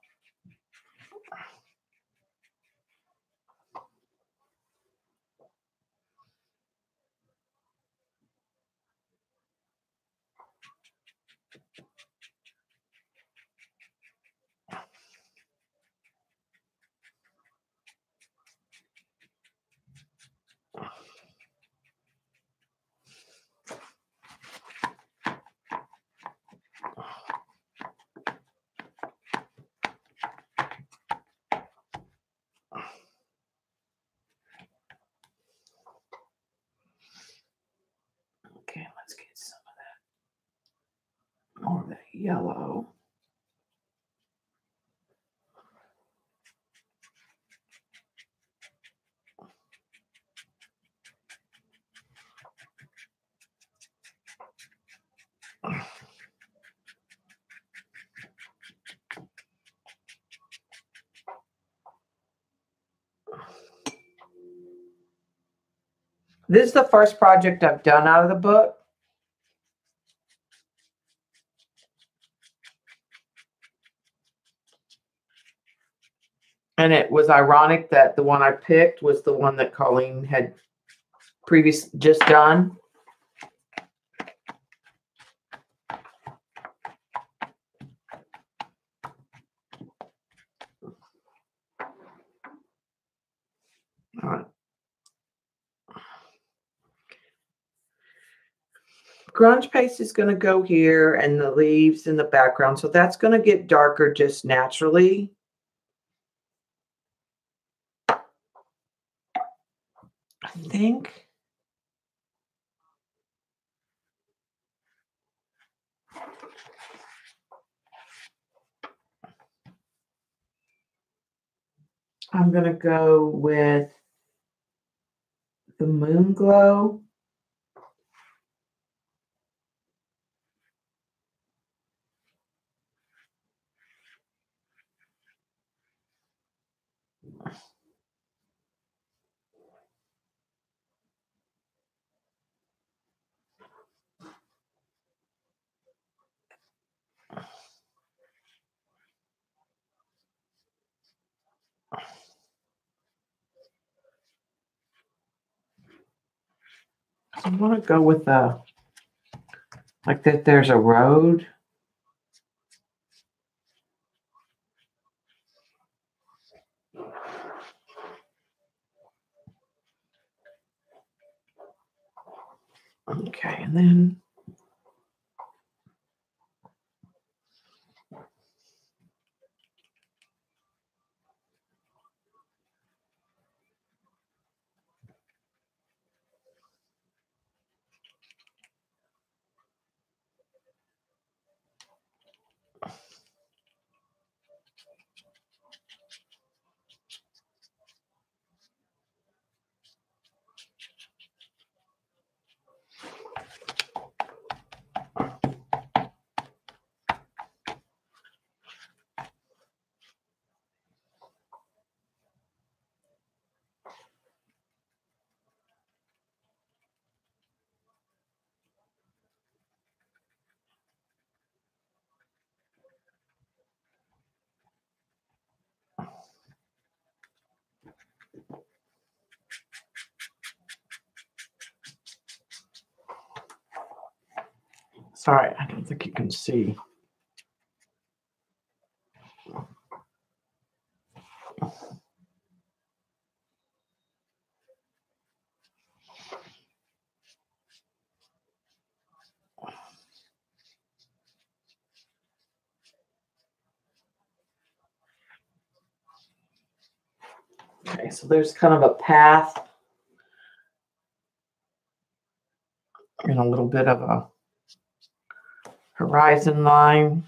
Okay, let's get some of that, more of that yellow. This is the first project I've done out of the book. And it was ironic that the one I picked was the one that Colleen had just done. All right. Grunge paste is going to go here and the leaves in the background. So that's going to get darker just naturally. I think. I'm going to go with the Moon Glow. I want to go with the, like that there's a road. Okay, and then sorry, I don't think you can see. Okay, so there's kind of a path and a little bit of a horizon line.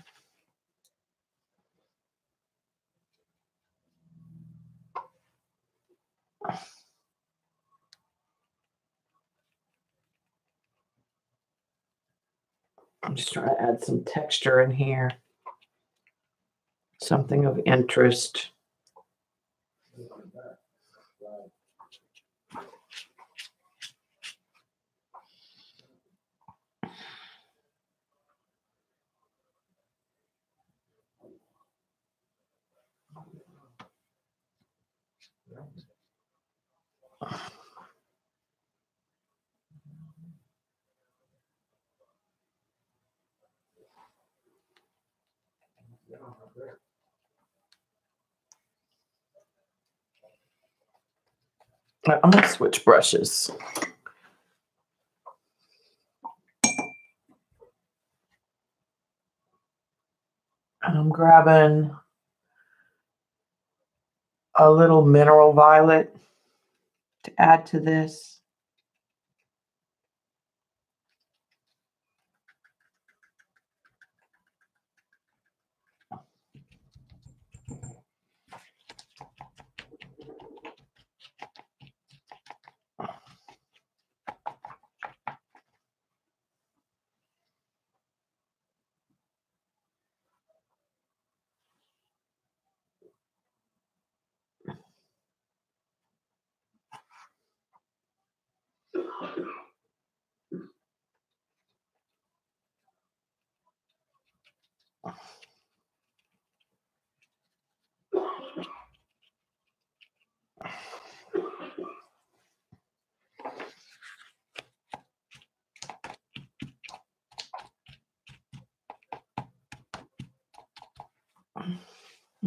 I'm just trying to add some texture in here. Something of interest. I'm going to switch brushes. And I'm grabbing a little mineral violet to add to this.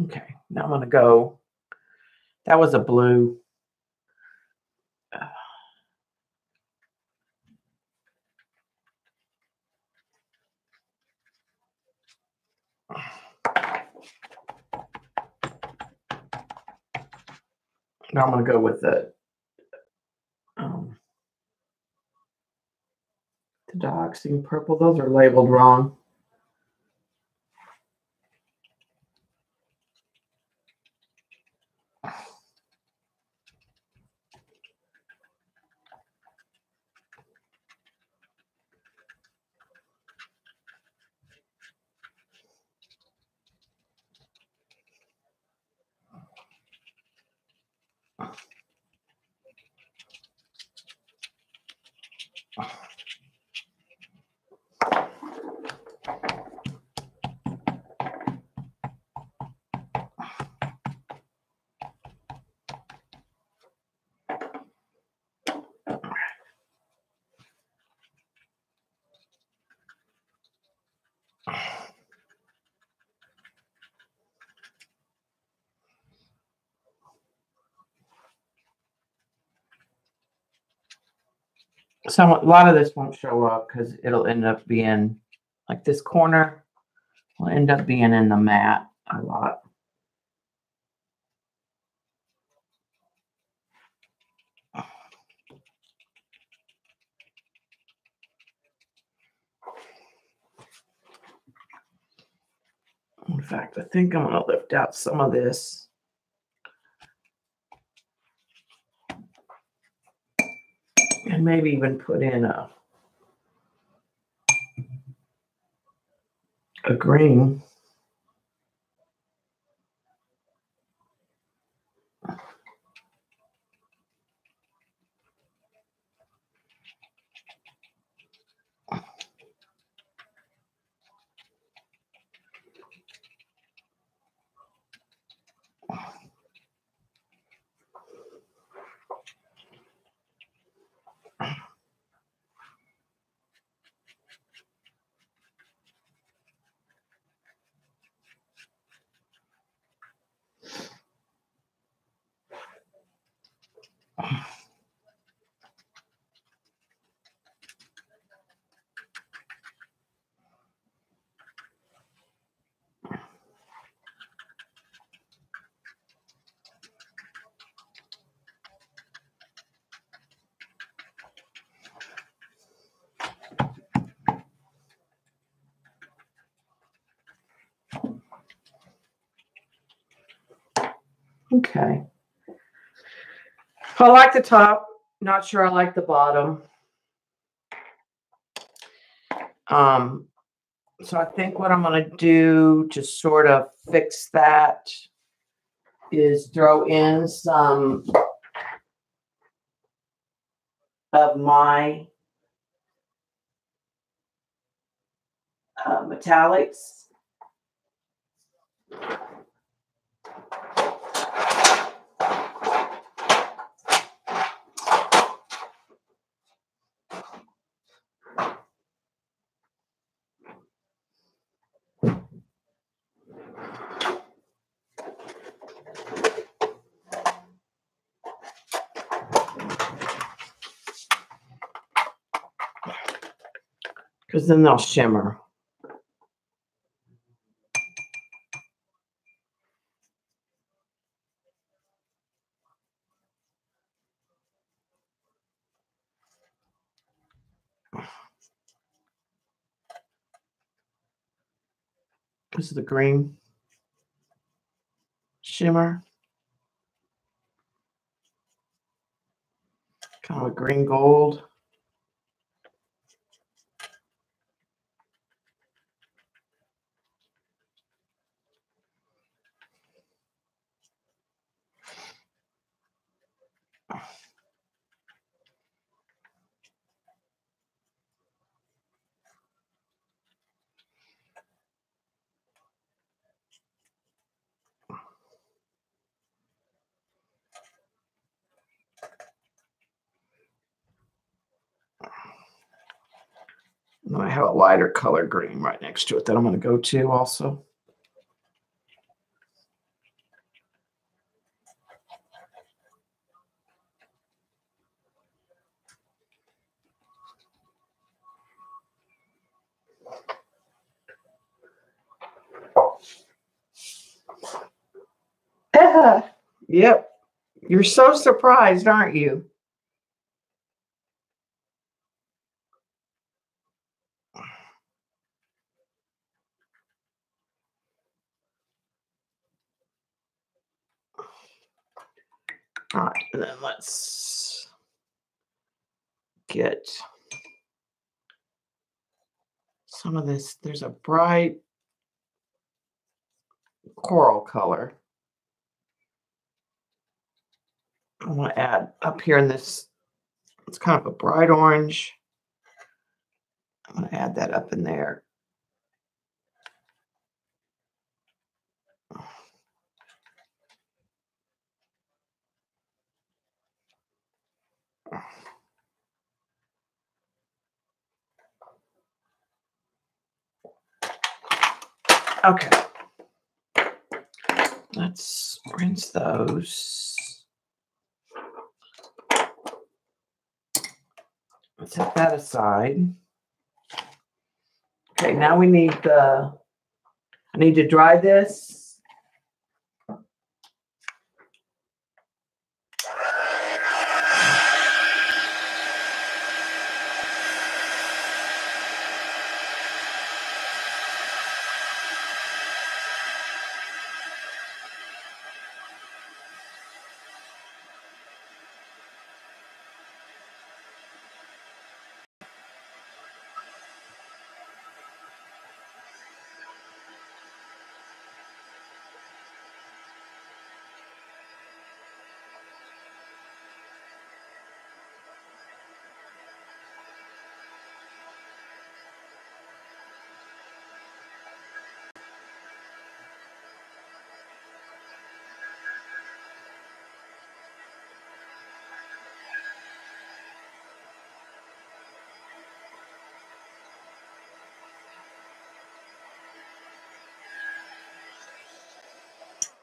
Okay, now I'm going to go. That was a blue. Now I'm going to go with the dioxazine purple. Those are labeled wrong. So a lot of this won't show up because it'll end up being like this corner will end up being in the matte a lot. In fact, I think I'm going to lift out some of this. And maybe even put in a green. Okay. I like the top. Not sure I like the bottom. So I think what I'm going to do to sort of fix that is throw in some of my metallics. Because then they'll shimmer. This is the green shimmer. Kind of a green gold. And then I have a lighter color green right next to it that I'm going to go to also. Yep. You're so surprised, aren't you? All right, and then let's get some of this. There's a bright coral color. I want to add up here in this. It's kind of a bright orange. I'm going to add that up in there. Okay. Let's rinse those. Set that aside. Okay, now we need I need to dry this.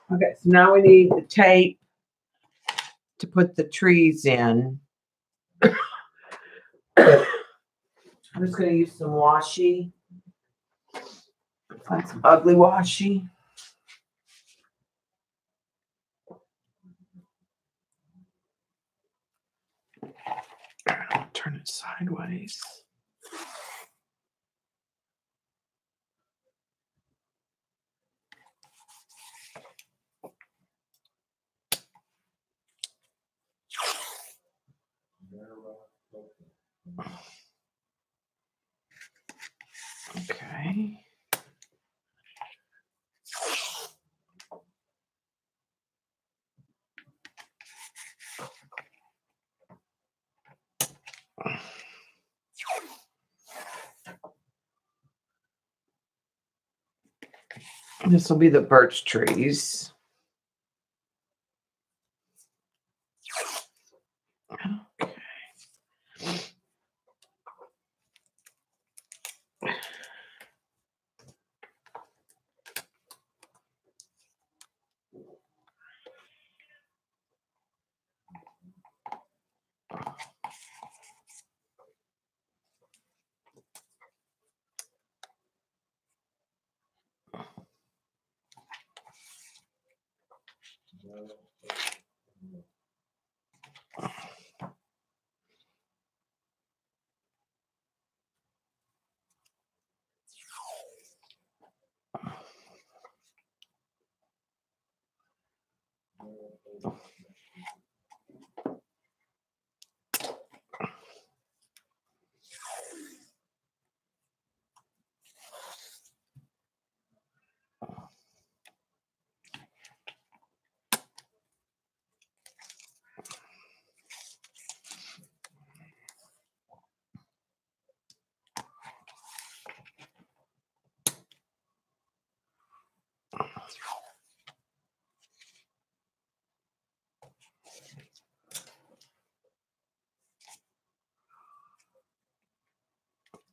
Okay, so now we need the tape to put the trees in. I'm just going to use some washi. Find some ugly washi. Turn it sideways. Okay. This will be the birch trees. Okay.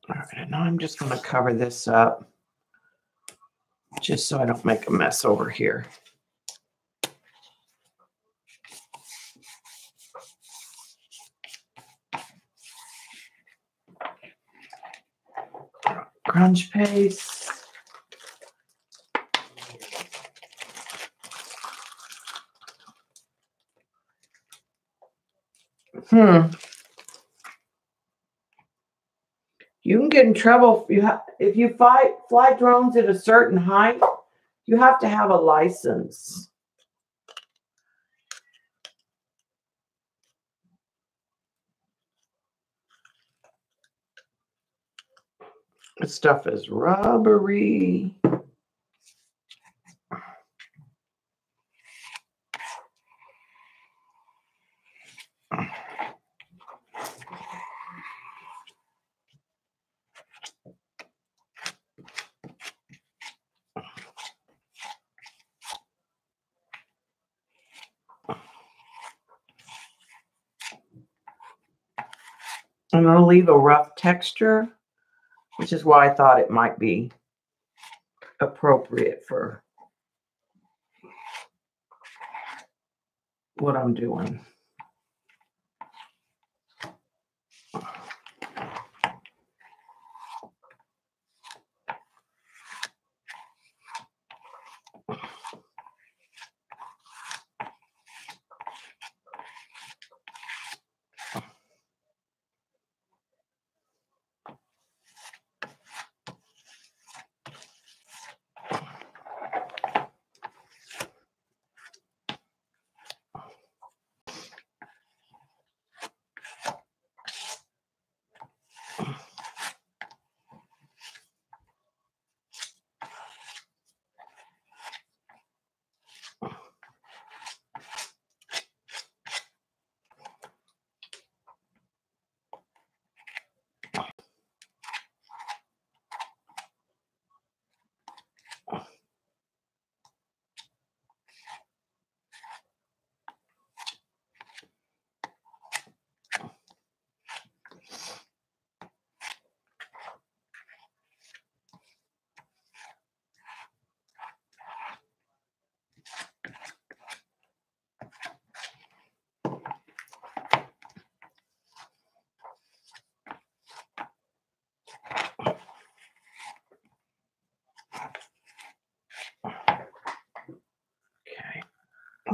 All right, and now I'm just going to cover this up just so I don't make a mess over here. Grunge paste. You can get in trouble if you fly drones at a certain height. You have to have a license. This stuff is rubbery. I'm going to leave a rough texture, which is why I thought it might be appropriate for what I'm doing.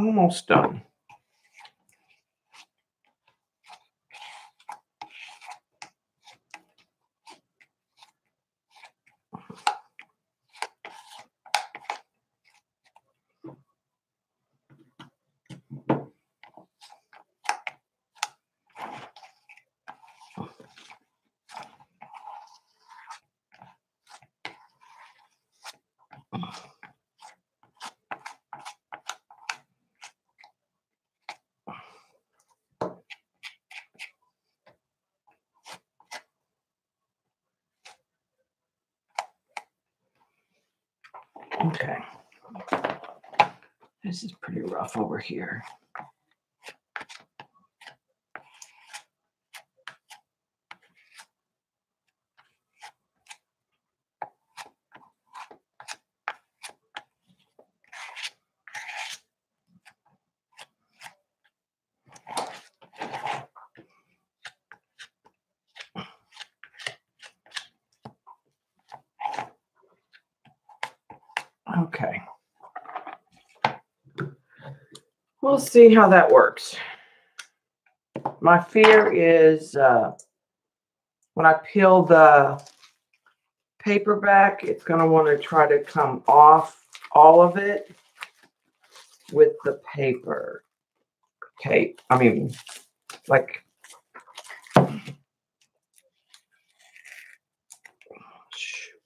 Almost done. Okay. This is pretty rough over here. Okay. We'll see how that works. My fear is when I peel the paper back, it's going to want to try to come off all of it with the paper. Okay. I mean, like, shoot.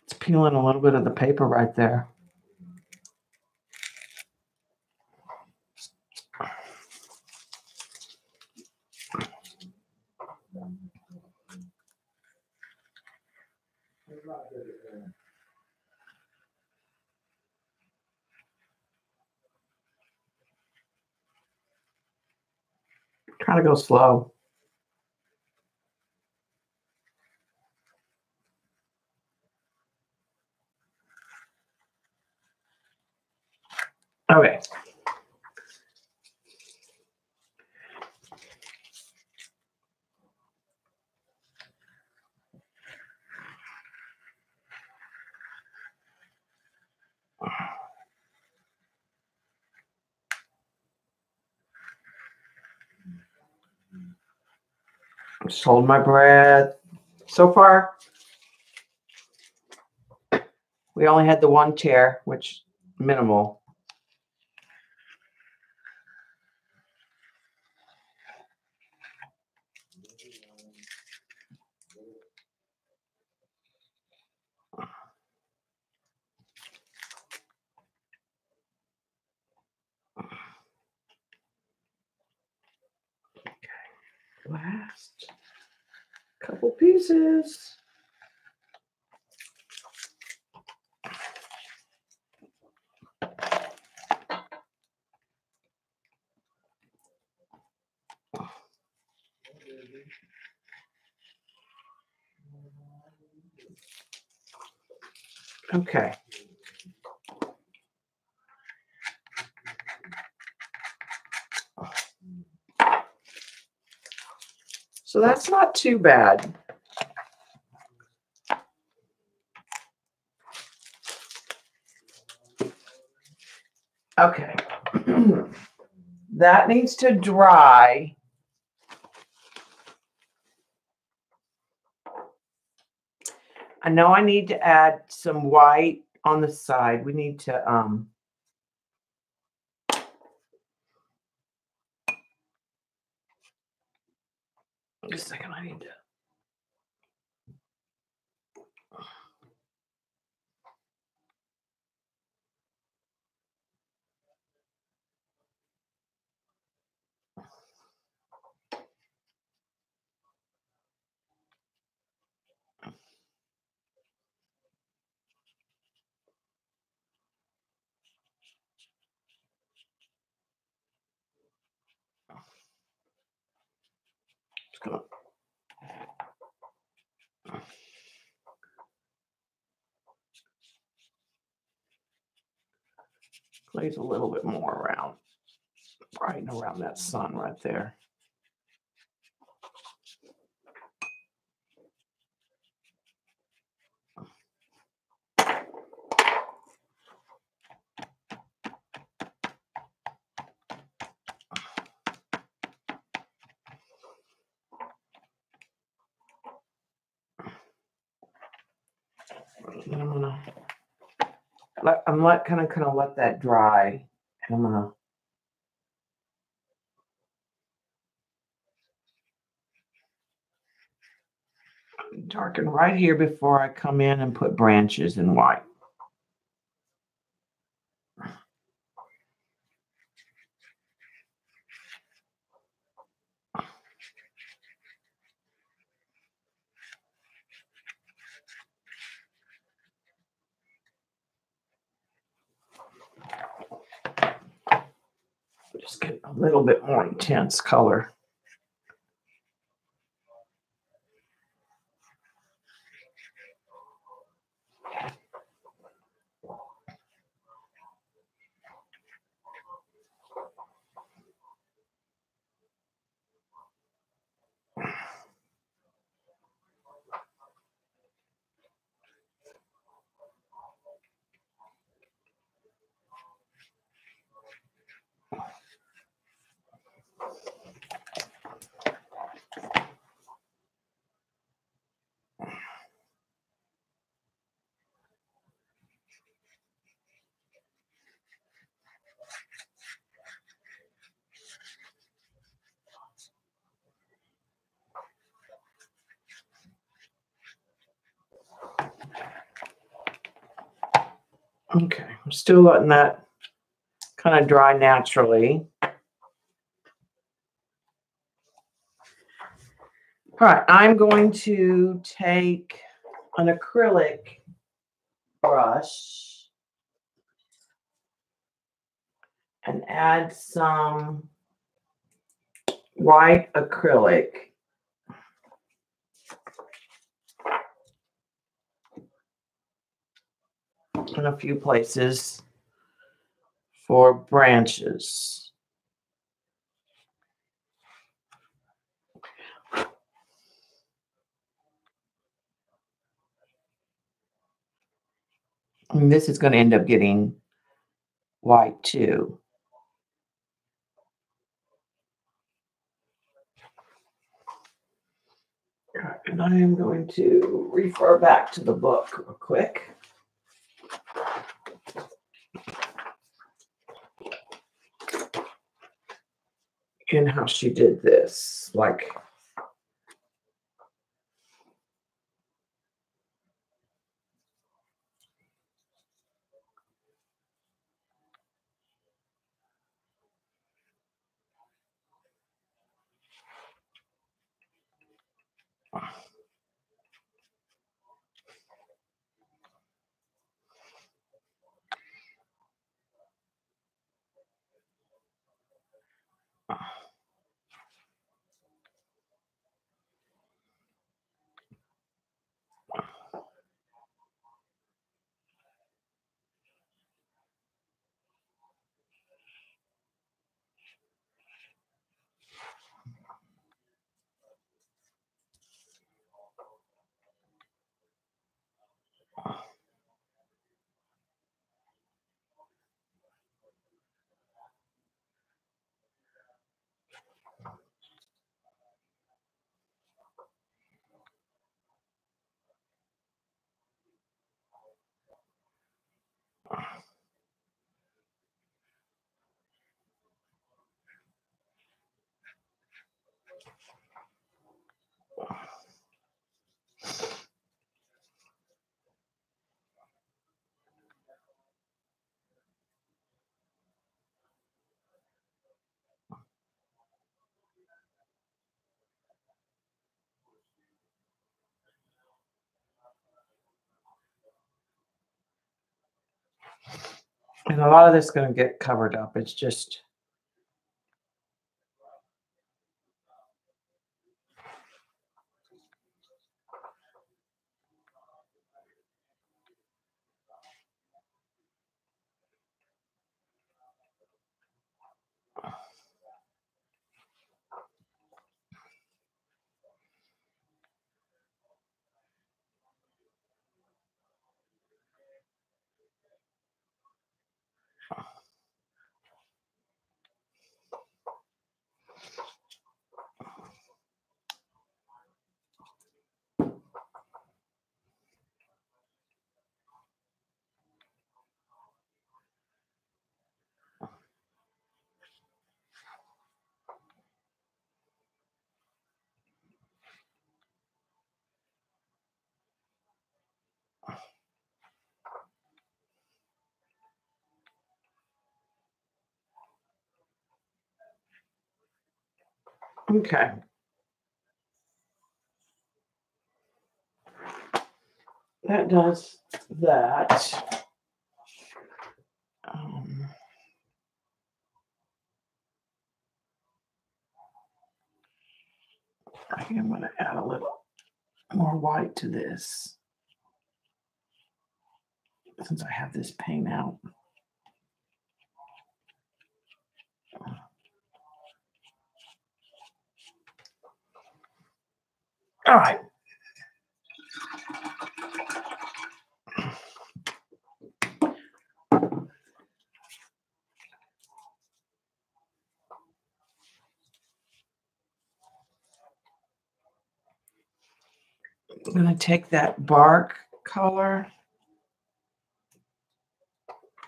It's peeling a little bit of the paper right there. Trying to go slow. Okay. Just hold my breath. So far, we only had the one tear, which minimal. Last couple pieces. Okay. So that's not too bad. Okay. That needs to dry. I know I need to add some white on the side. We need to just a second, I need to go. Lays a little bit more around, right around that sun right there. And I'm gonna kind of let that dry, and I'm gonna darken right here before I come in and put branches in white. Just get a little bit more intense color. Okay, I'm still letting that kind of dry naturally. All right, I'm going to take an acrylic brush and add some white acrylic. In a few places for branches. And this is going to end up getting white too. And I am going to refer back to the book real quick. And how she did this, like and a lot of this is going to get covered up. It's just Okay. That does that. I think I'm going to add a little more white to this since I have this paint out. All right. I'm going to take that bark color.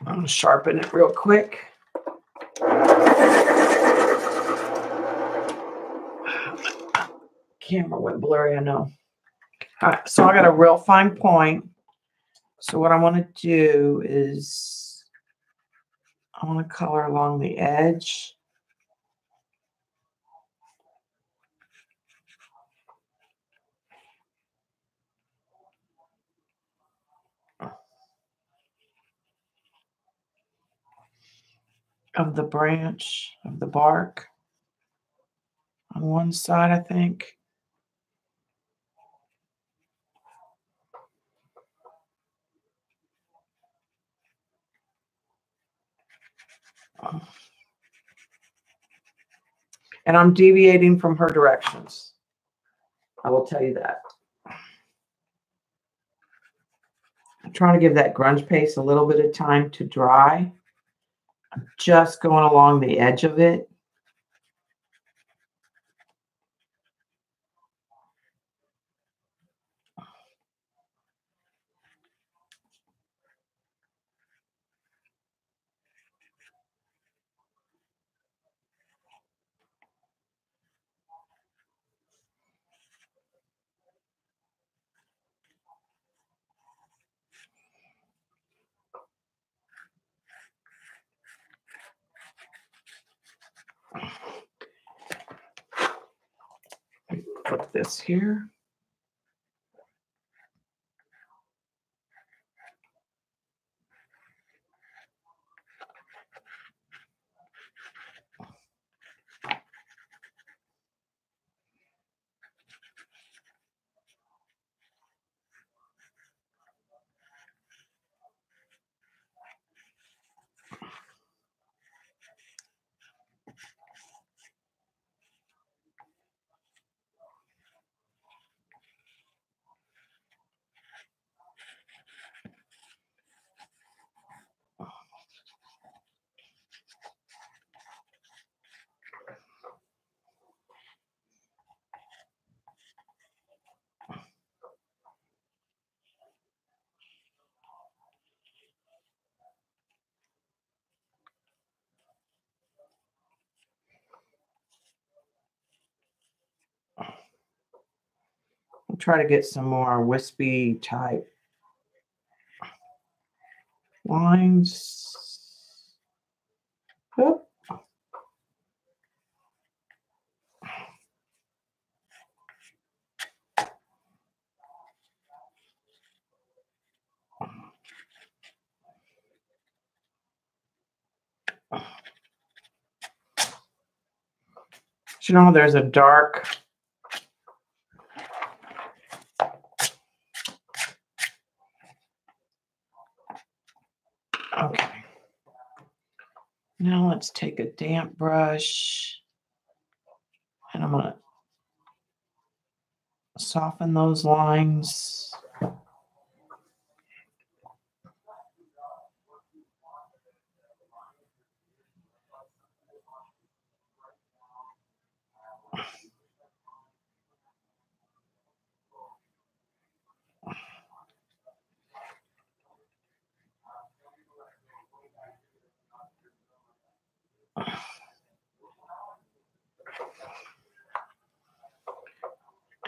I'm going to sharpen it real quick. Camera went blurry, I know. All right, so I got a real fine point. So what I want to do is I want to color along the edge. Of the branch, of the bark. On one side, I think. And I'm deviating from her directions. I will tell you that. I'm trying to give that grunge paste a little bit of time to dry. I'm just going along the edge of it. Put this here. I'll try to get some more wispy type lines. Oop. You know, there's a dark okay. Now let's take a damp brush and I'm going to soften those lines.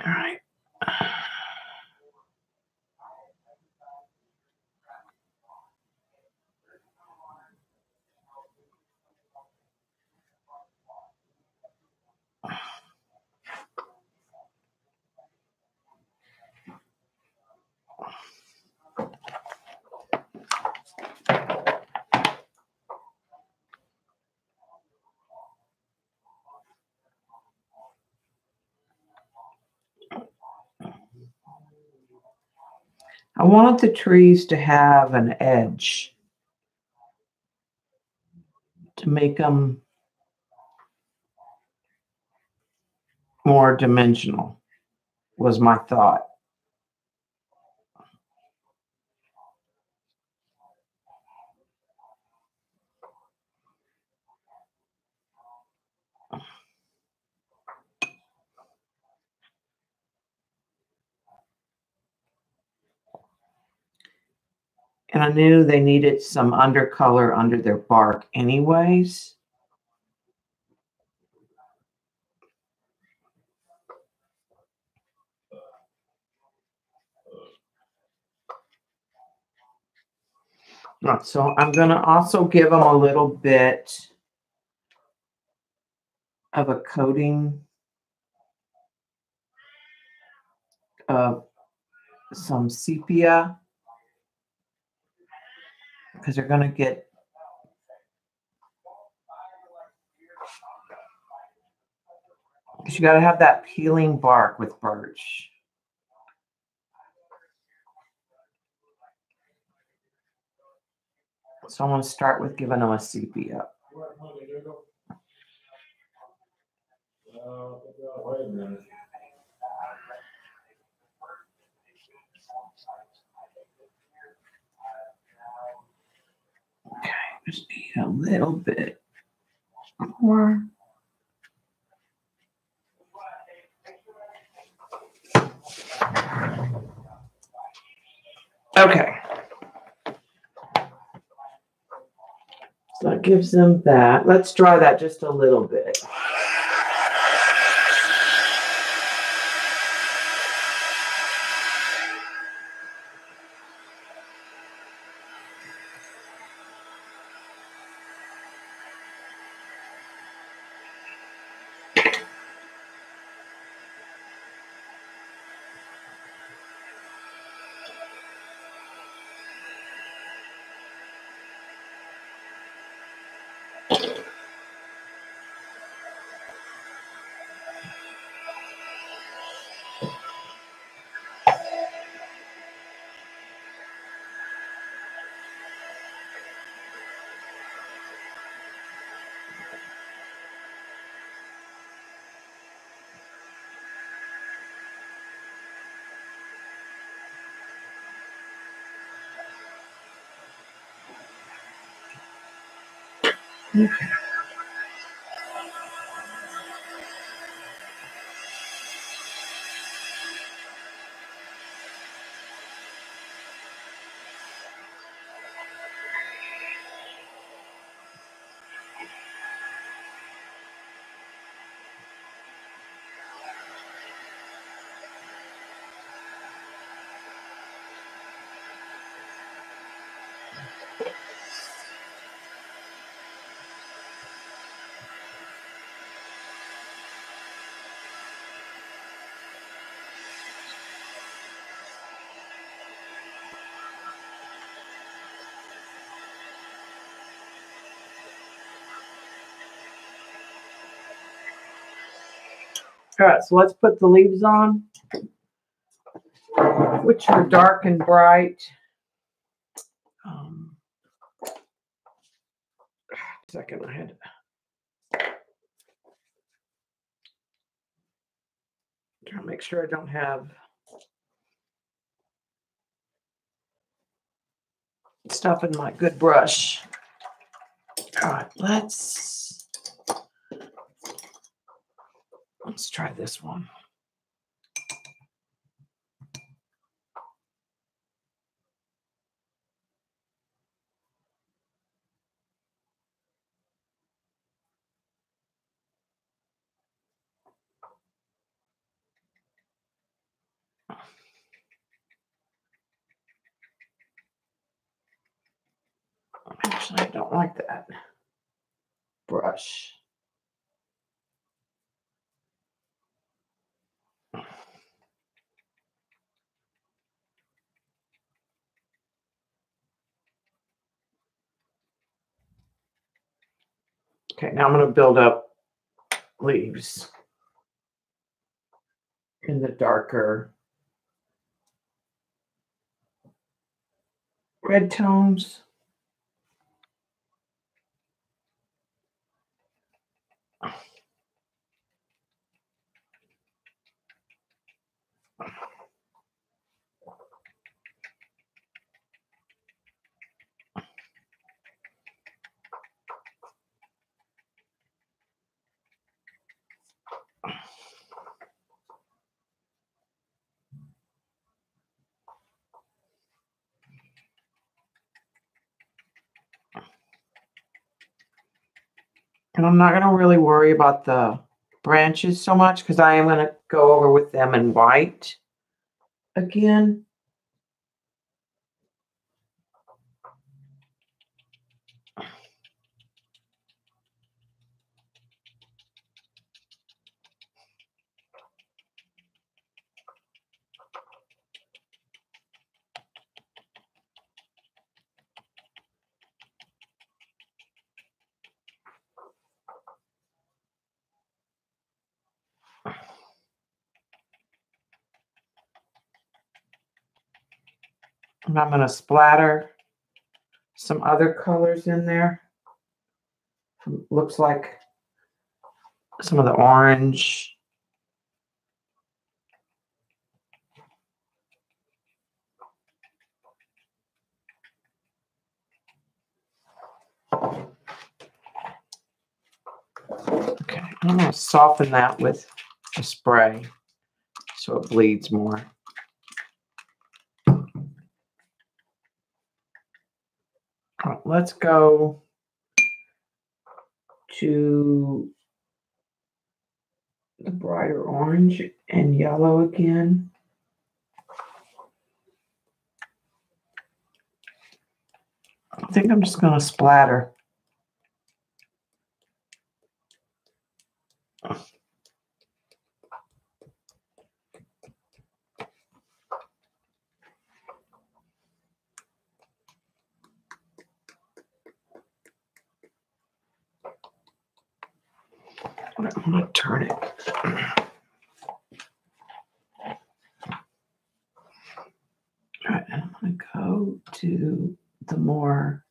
All right. I wanted the trees to have an edge to make them more dimensional, was my thought. And I knew they needed some undercolor under their bark anyways. So I'm going to also give them a little bit of a coating of some sepia, because they're going to get because you got to have that peeling bark with birch. So I'm going to start with giving them a sepia. Wait a minute. Okay, just need a little bit more. Okay. So that gives them that. Let's dry that just a little bit. Okay. All right, so let's put the leaves on, which are dark and bright. Second, I had to make sure I don't have stuff in my good brush. All right, let's try this one. Actually, I don't like that brush. Okay, now I'm going to build up leaves in the darker red tones. And I'm not going to really worry about the branches so much because I am going to go over with them in white again. And I'm going to splatter some other colors in there. Looks like some of the orange. Okay, I'm going to soften that with a spray so it bleeds more. All right, let's go to the brighter orange and yellow again. I think I'm just going to splatter. I'm going to turn it. All right, I'm going to go to the more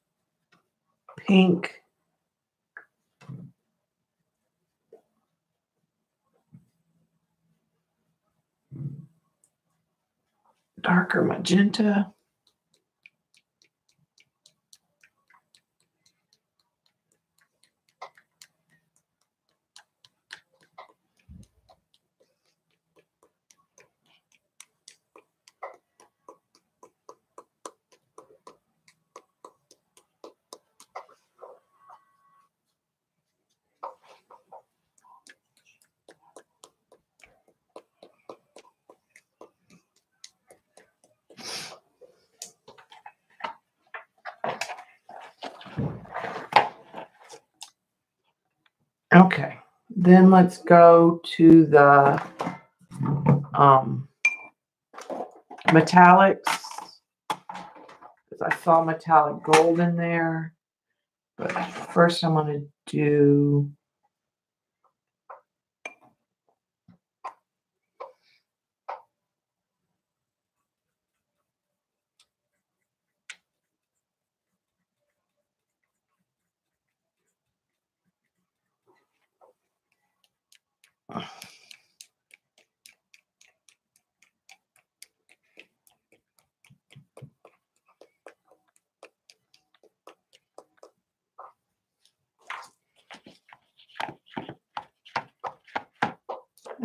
pink. Darker magenta. Okay, then let's go to the metallics. Because I saw metallic gold in there. But first I'm going to do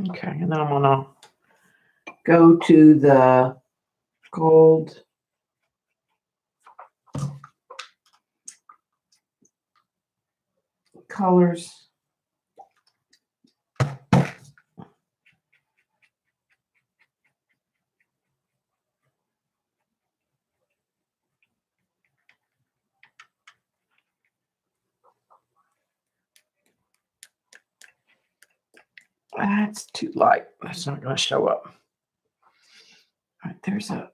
okay, and then I'm going to go to the gold colors. That's too light. That's not going to show up. All right, there's a.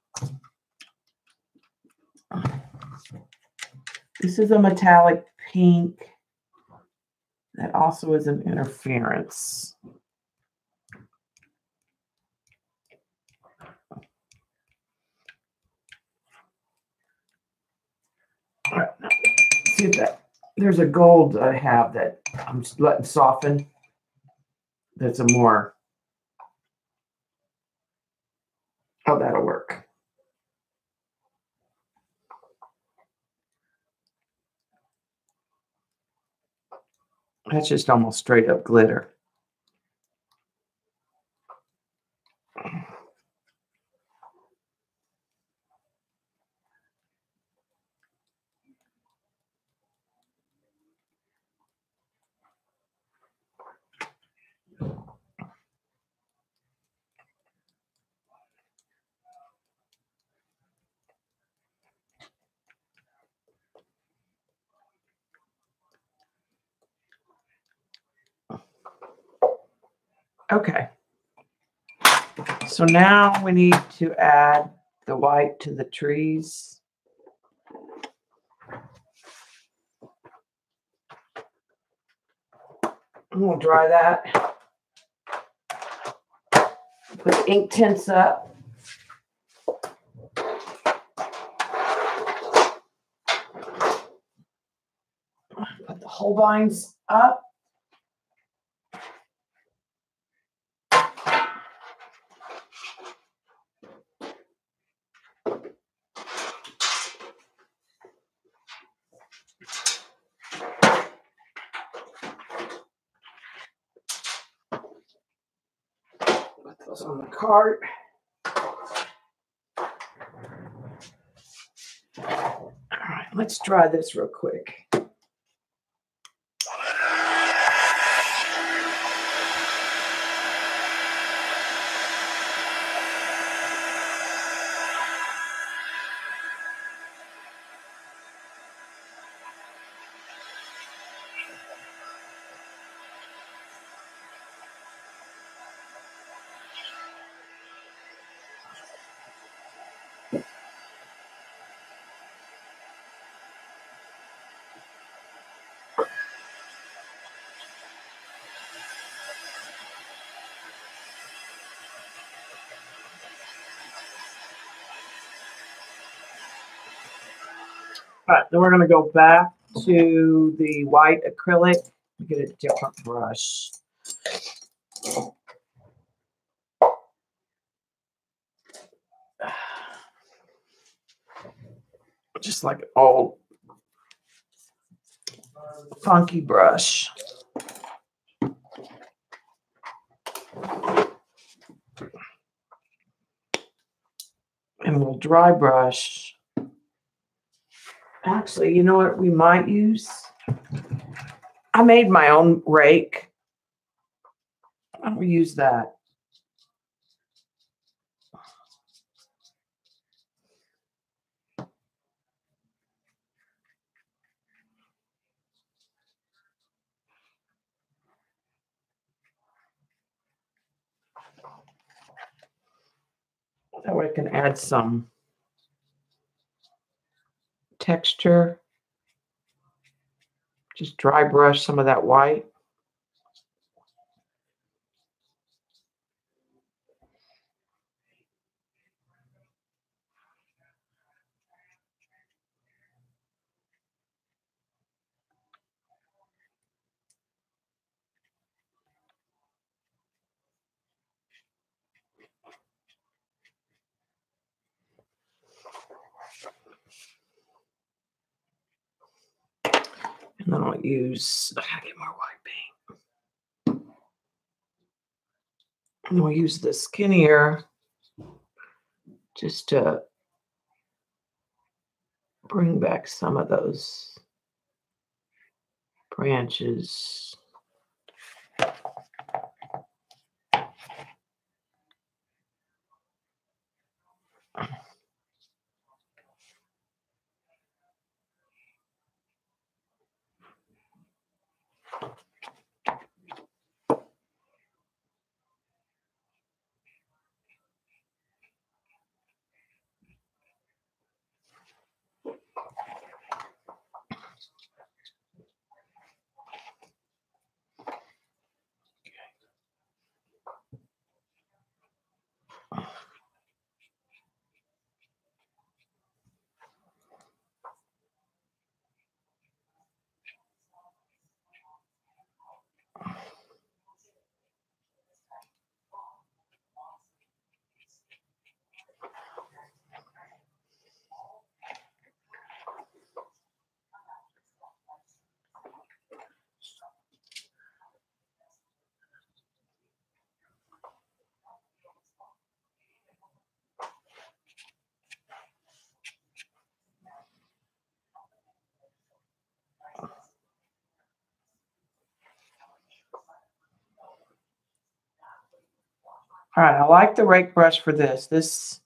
This is a metallic pink that also is an interference. see if that, there's a gold I have that I'm just letting soften. That's a more, oh, that'll work. That's just almost straight up glitter. Okay. So now we need to add the white to the trees. And we'll dry that. Put the ink tints up. Put the Holbeins up. Put those on the cart. All right, let's dry this real quick. All right, then we're going to go back to the white acrylic. Get a different brush. Just like an old funky brush. And we'll dry brush. Actually, you know what we might use? I made my own rake. I'll use that. That way I can add some texture. Just dry brush some of that white. And then I'll use, I gotta get more white paint. And we'll use the skinnier just to bring back some of those branches. All right, I like the rake brush for this. This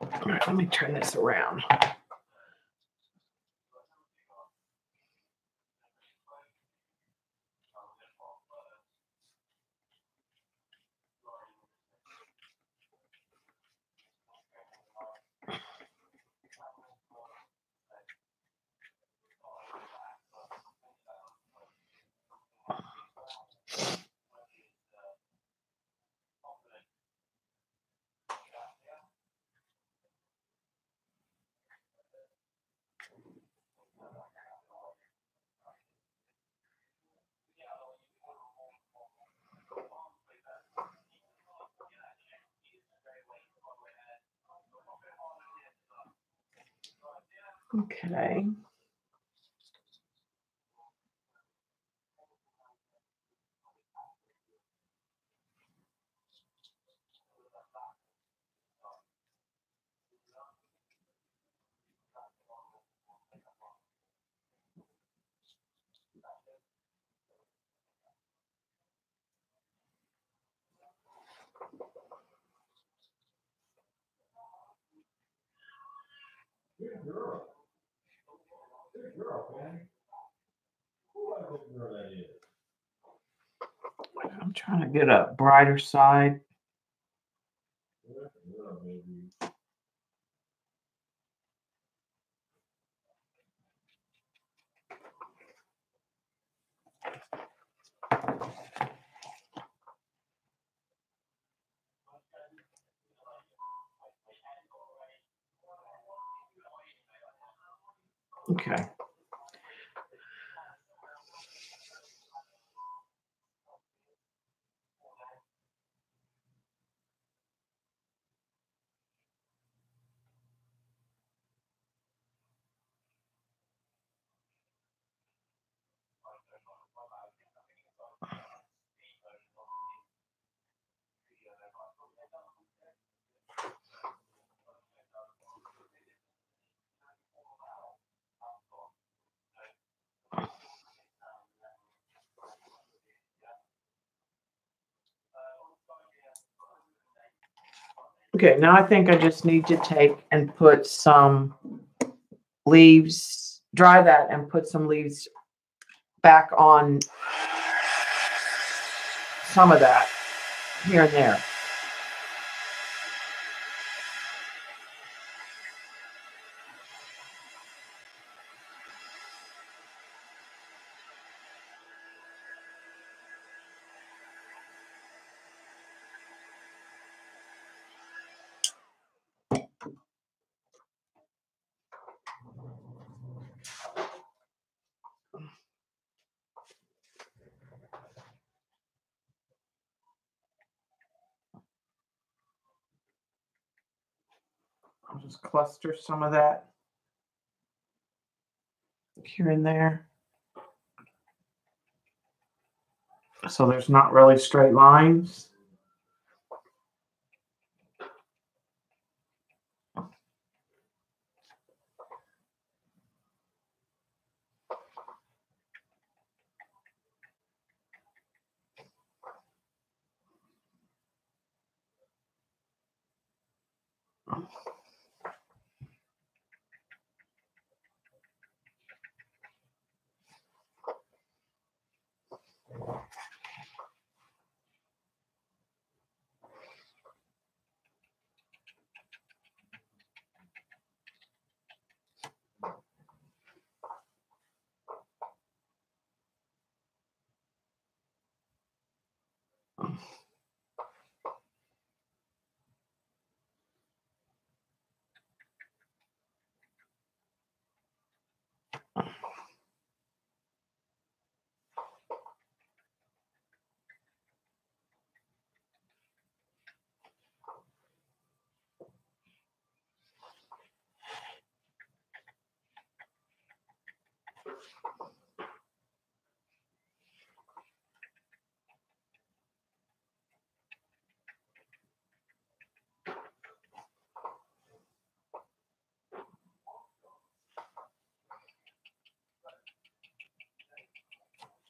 all right, let me turn this around. Okay. I'm trying to get a brighter side. Okay. Okay, now I think I just need to take and put some leaves, dry that and put some leaves back on some of that here and there. I'll just cluster some of that here and there. So there's not really straight lines.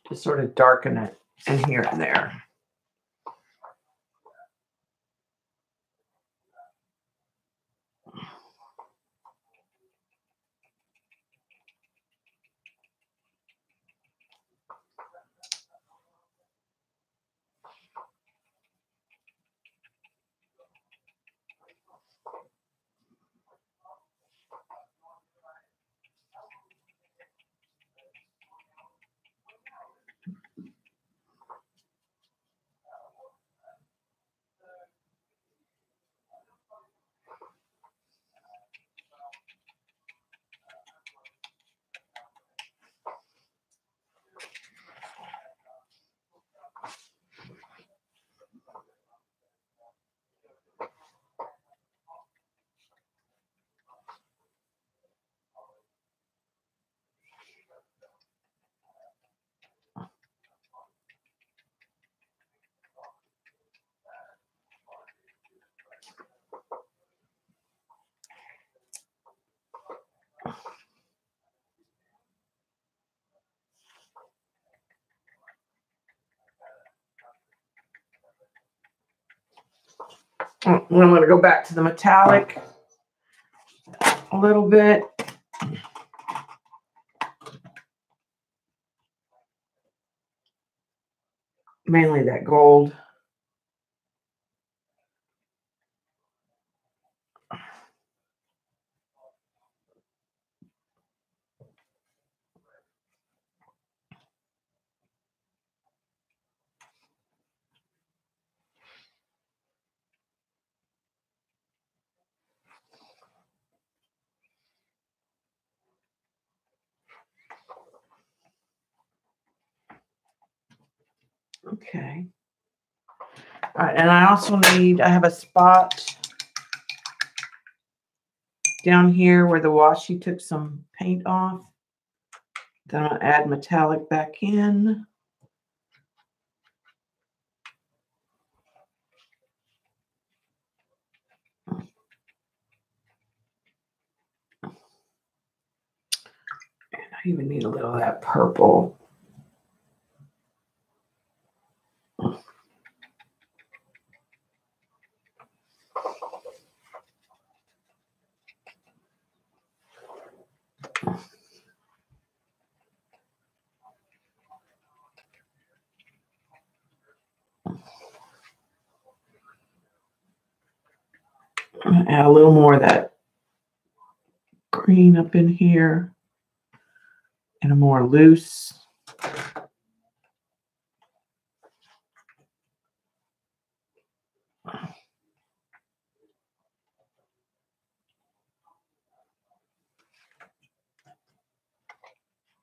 To sort of darken it in here and there. I'm going to go back to the metallic a little bit. Mainly that gold. Okay. All right, and I also need, I have a spot down here where the washi took some paint off. Then I'll add metallic back in. And I even need a little of that purple. Add a little more of that green up in here and a more loose.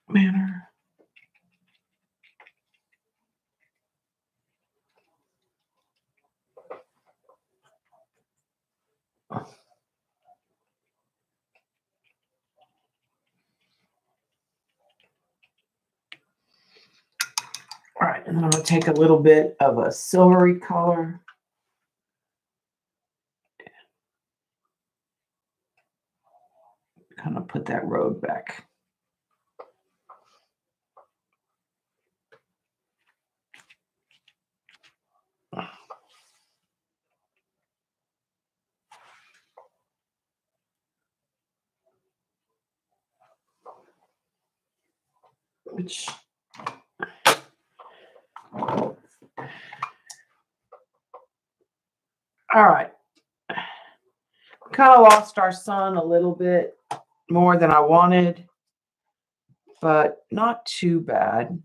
Manner. All right, and then I'm going to take a little bit of a silvery color. Kind of put that road back. Which all right. Kind of lost our sun a little bit more than I wanted, but not too bad.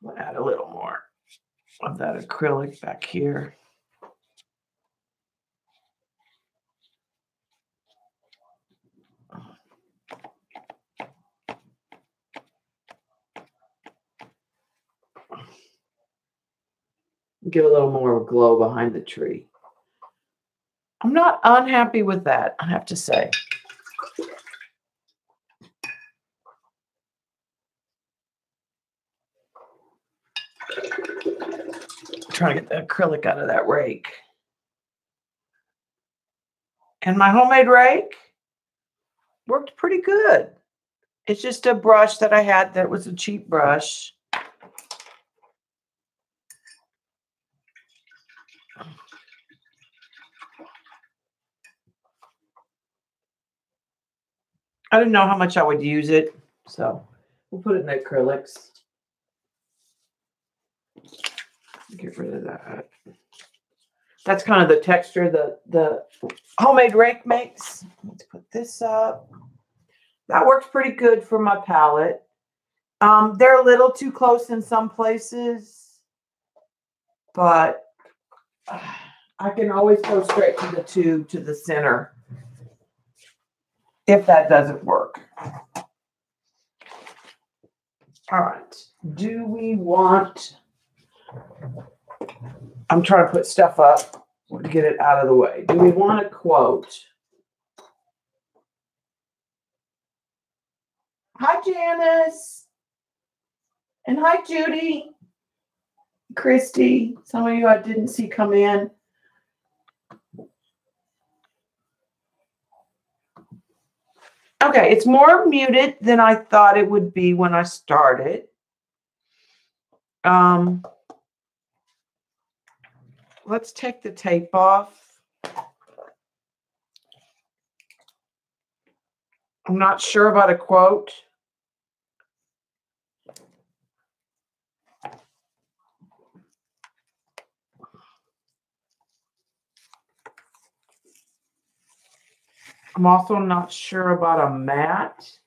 I'll add a little more of that acrylic back here. Give a little more of a glow behind the tree. I'm not unhappy with that, I have to say. Trying to get the acrylic out of that rake. And my homemade rake worked pretty good. It's just a brush that I had that was a cheap brush. I didn't know how much I would use it, so we'll put it in the acrylics. Get rid of that. That's kind of the texture the homemade rake makes. Let's put this up. That works pretty good for my palette. They're a little too close in some places, but I can always go straight to the tube, to the center, if that doesn't work. All right. Do we want... I'm trying to put stuff up to get it out of the way. Do we want a quote? Hi, Janice. And hi, Judy. Christy. Some of you I didn't see come in. Okay, it's more muted than I thought it would be when I started. Let's take the tape off. I'm not sure about a quote. I'm also not sure about a matte.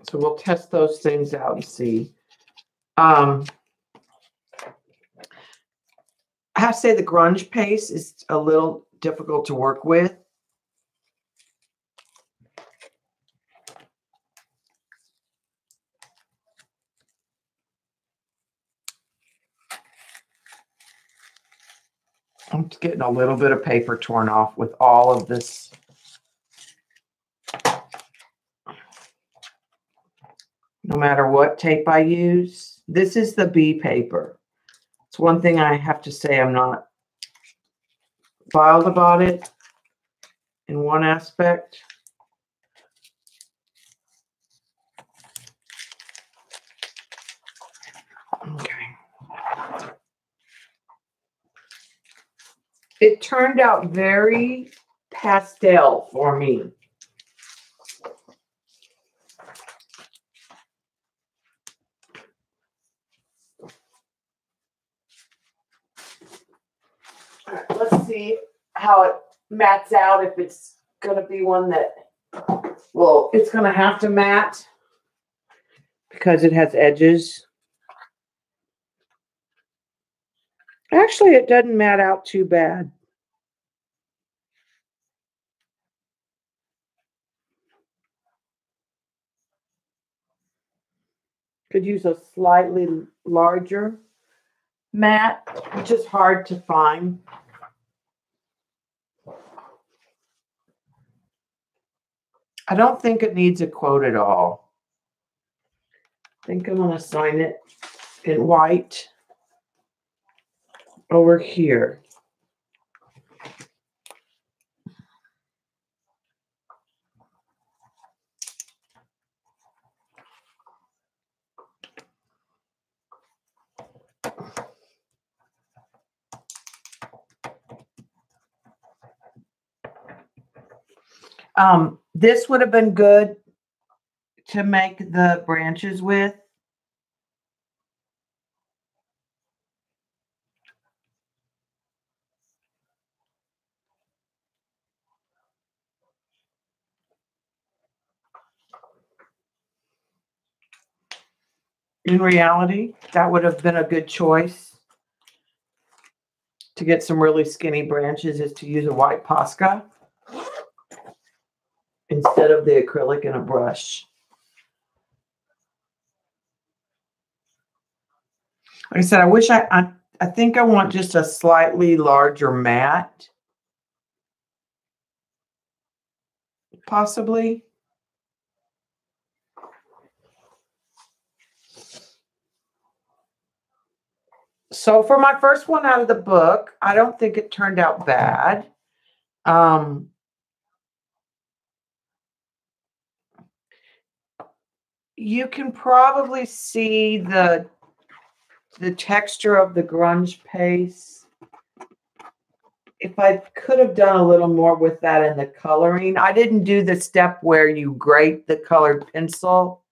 So we'll test those things out and see. I have to say the grunge paste is a little difficult to work with. I'm just getting a little bit of paper torn off with all of this. No matter what tape I use, this is the B paper. It's one thing I have to say I'm not wild about it in one aspect. Okay. It turned out very pastel for me. All right, let's see how it mats out, if it's going to be one that, well, it's going to have to matte because it has edges. Actually, it doesn't matte out too bad. Could use a slightly larger matte, which is hard to find. I don't think it needs a quote at all. I think I'm going to sign it in white over here. This would have been good to make the branches with. In reality, that would have been a good choice to get some really skinny branches, is to use a white Posca instead of the acrylic in a brush. Like I said, I wish I think I want just a slightly larger mat, possibly. So for my first one out of the book, I don't think it turned out bad. You can probably see the texture of the grunge paste. If I could have done a little more with that in the coloring. I didn't do the step where you grate the colored pencil.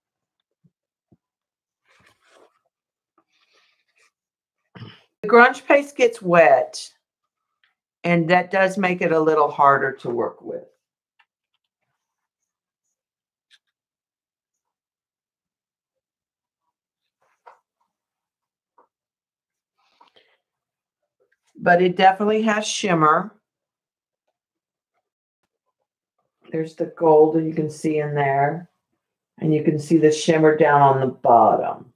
The grunge paste gets wet, and that does make it a little harder to work with. But it definitely has shimmer. There's the gold that you can see in there. And you can see the shimmer down on the bottom.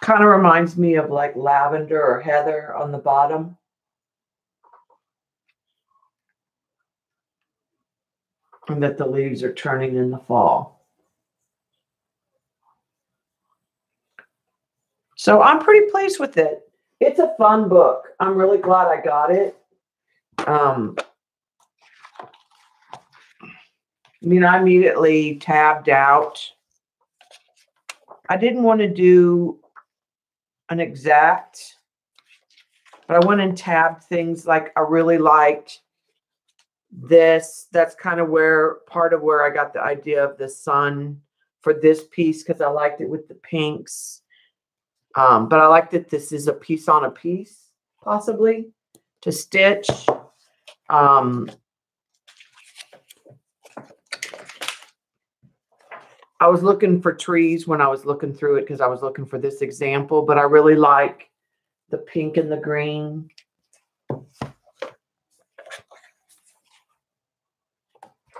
Kind of reminds me of like lavender or heather on the bottom. And that the leaves are turning in the fall. So I'm pretty pleased with it. It's a fun book. I'm really glad I got it. I mean, I immediately tabbed out. I didn't want to do an exact, but I went and tabbed things like I really liked this. That's kind of where part of where I got the idea of the sun for this piece, because I liked it with the pinks. But I like that this is a piece on a piece, possibly, to stitch. I was looking for trees when I was looking through it because I was looking for this example, but I really like the pink and the green.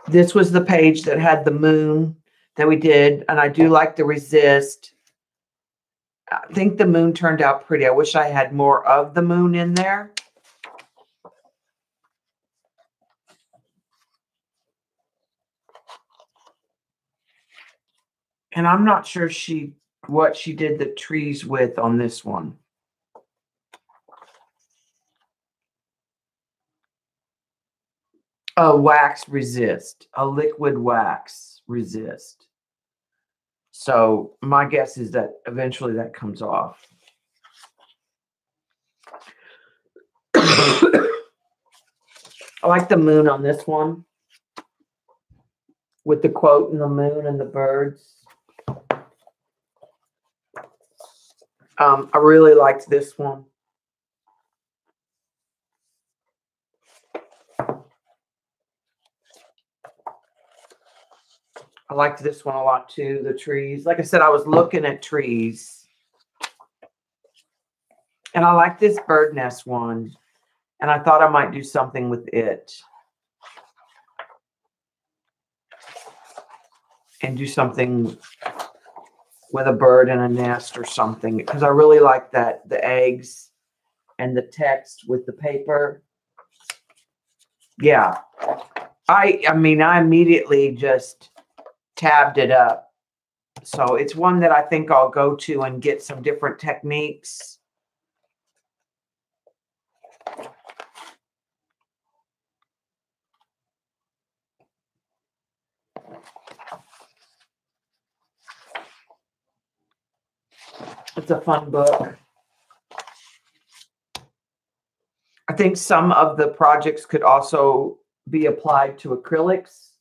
This was the page that had the moon that we did, and I do like the resist. I think the moon turned out pretty. I wish I had more of the moon in there. And I'm not sure what she did the trees with on this one. A wax resist, a liquid wax resist. So my guess is that eventually that comes off. I like the moon on this one, with the quote and the moon and the birds. I really liked this one. I liked this one a lot too, the trees. Like I said, I was looking at trees. And I like this bird nest one. And I thought I might do something with it. And do something with a bird and a nest or something, because I really like that, the eggs and the text with the paper. Yeah. I mean, I immediately just tabbed it up. So it's one that I think I'll go to and get some different techniques. It's a fun book. I think some of the projects could also be applied to acrylics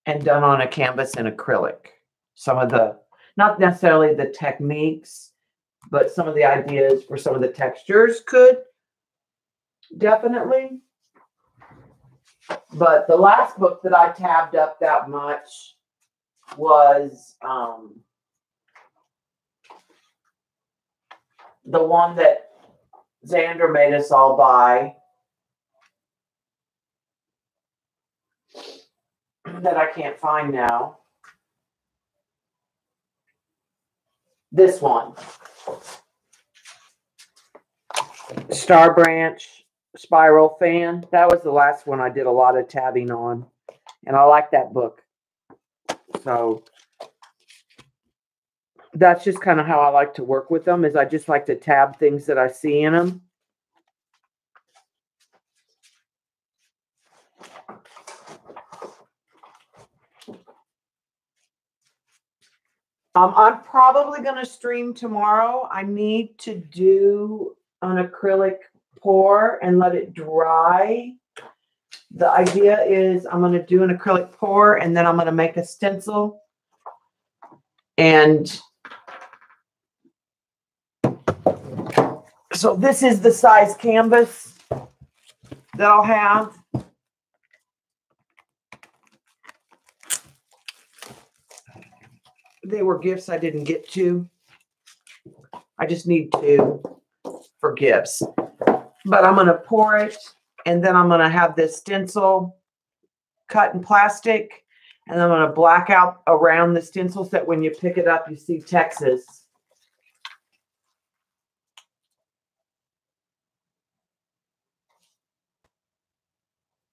and done on a canvas in acrylic. Some of the, not necessarily the techniques, but some of the ideas for some of the textures could definitely. But the last book that I tabbed up that much was the one that Xander made us all buy that I can't find now. This one. Star Branch Spiral Fan. That was the last one I did a lot of tabbing on. And I like that book. So that's just kind of how I like to work with them, is I just like to tab things that I see in them. I'm probably going to stream tomorrow. I need to do an acrylic pour and let it dry. The idea is I'm going to do an acrylic pour and then I'm going to make a stencil. And so this is the size canvas that I'll have. They were gifts I didn't get to. I just need two for gifts. But I'm going to pour it, and then I'm going to have this stencil cut in plastic, and I'm going to black out around the stencil so that when you pick it up, you see Texas.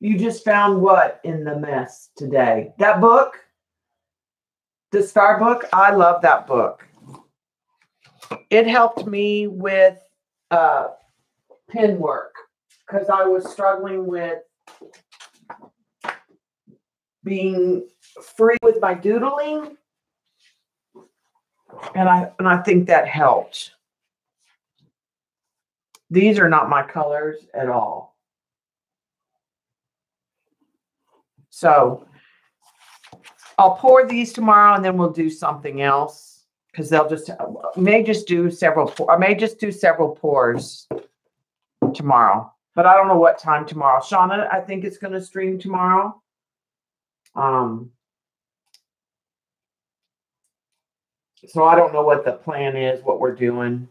You just found what in the mess today? That book? The Star book? I love that book. It helped me with pen work because I was struggling with being free with my doodling, and I think that helped. These are not my colors at all. So I'll pour these tomorrow, and then we'll do something else because they'll just may just do several. I may just do several pours tomorrow, but I don't know what time tomorrow. Shauna, I think it's going to stream tomorrow. So I don't know what the plan is, what we're doing.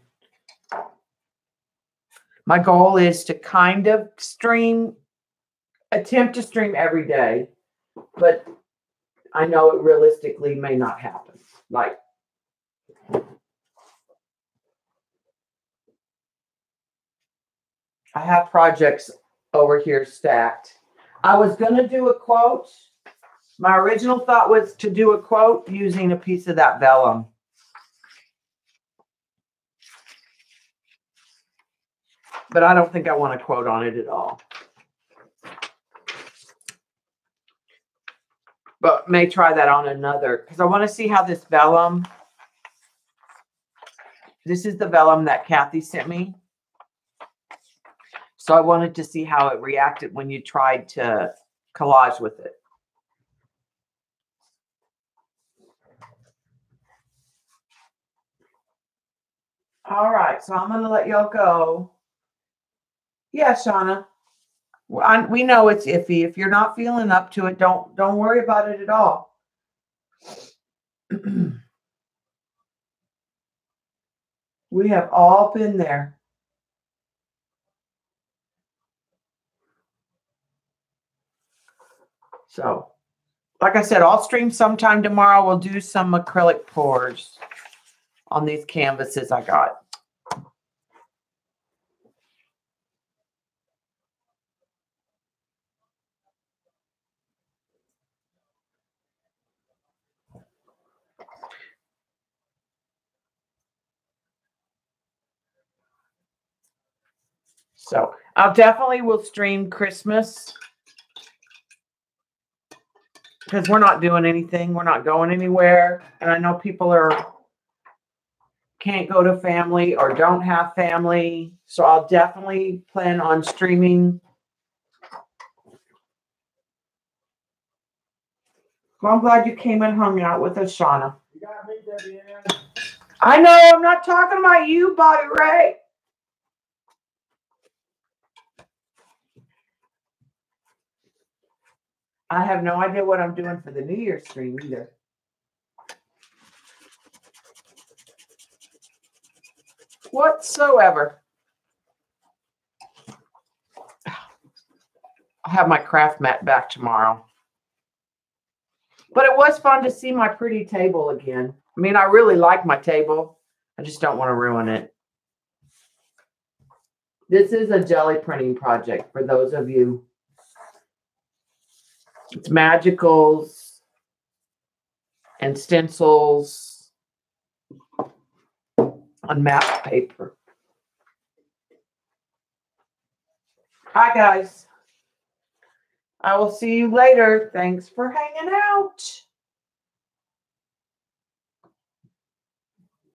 My goal is to kind of attempt to stream every day, but I know it realistically may not happen. Like, I have projects over here stacked. I was going to do a quote. My original thought was to do a quote using a piece of that vellum. But I don't think I want to quote on it at all. But may try that on another, because I want to see how this vellum. This is the vellum that Kathy sent me. So I wanted to see how it reacted when you tried to collage with it. All right, so I'm going to let y'all go. Yeah, Shauna. We know it's iffy. If you're not feeling up to it, don't worry about it at all. We have all been there. So, like I said, I'll stream sometime tomorrow. We'll do some acrylic pours on these canvases I got. So I'll definitely will stream Christmas because we're not doing anything. We're not going anywhere. And I know people can't go to family or don't have family. So I'll definitely plan on streaming. Well, I'm glad you came and hung out with us, Shauna. You got me, Debbie Ann. I know. I'm not talking about you, Bobby Ray. I have no idea what I'm doing for the New Year's stream either. whatsoever. I'll have my craft mat back tomorrow. But it was fun to see my pretty table again. I mean, I really like my table. I just don't want to ruin it. This is a jelly printing project for those of you. It's magicals and stencils on map paper. Hi, guys. I will see you later. Thanks for hanging out.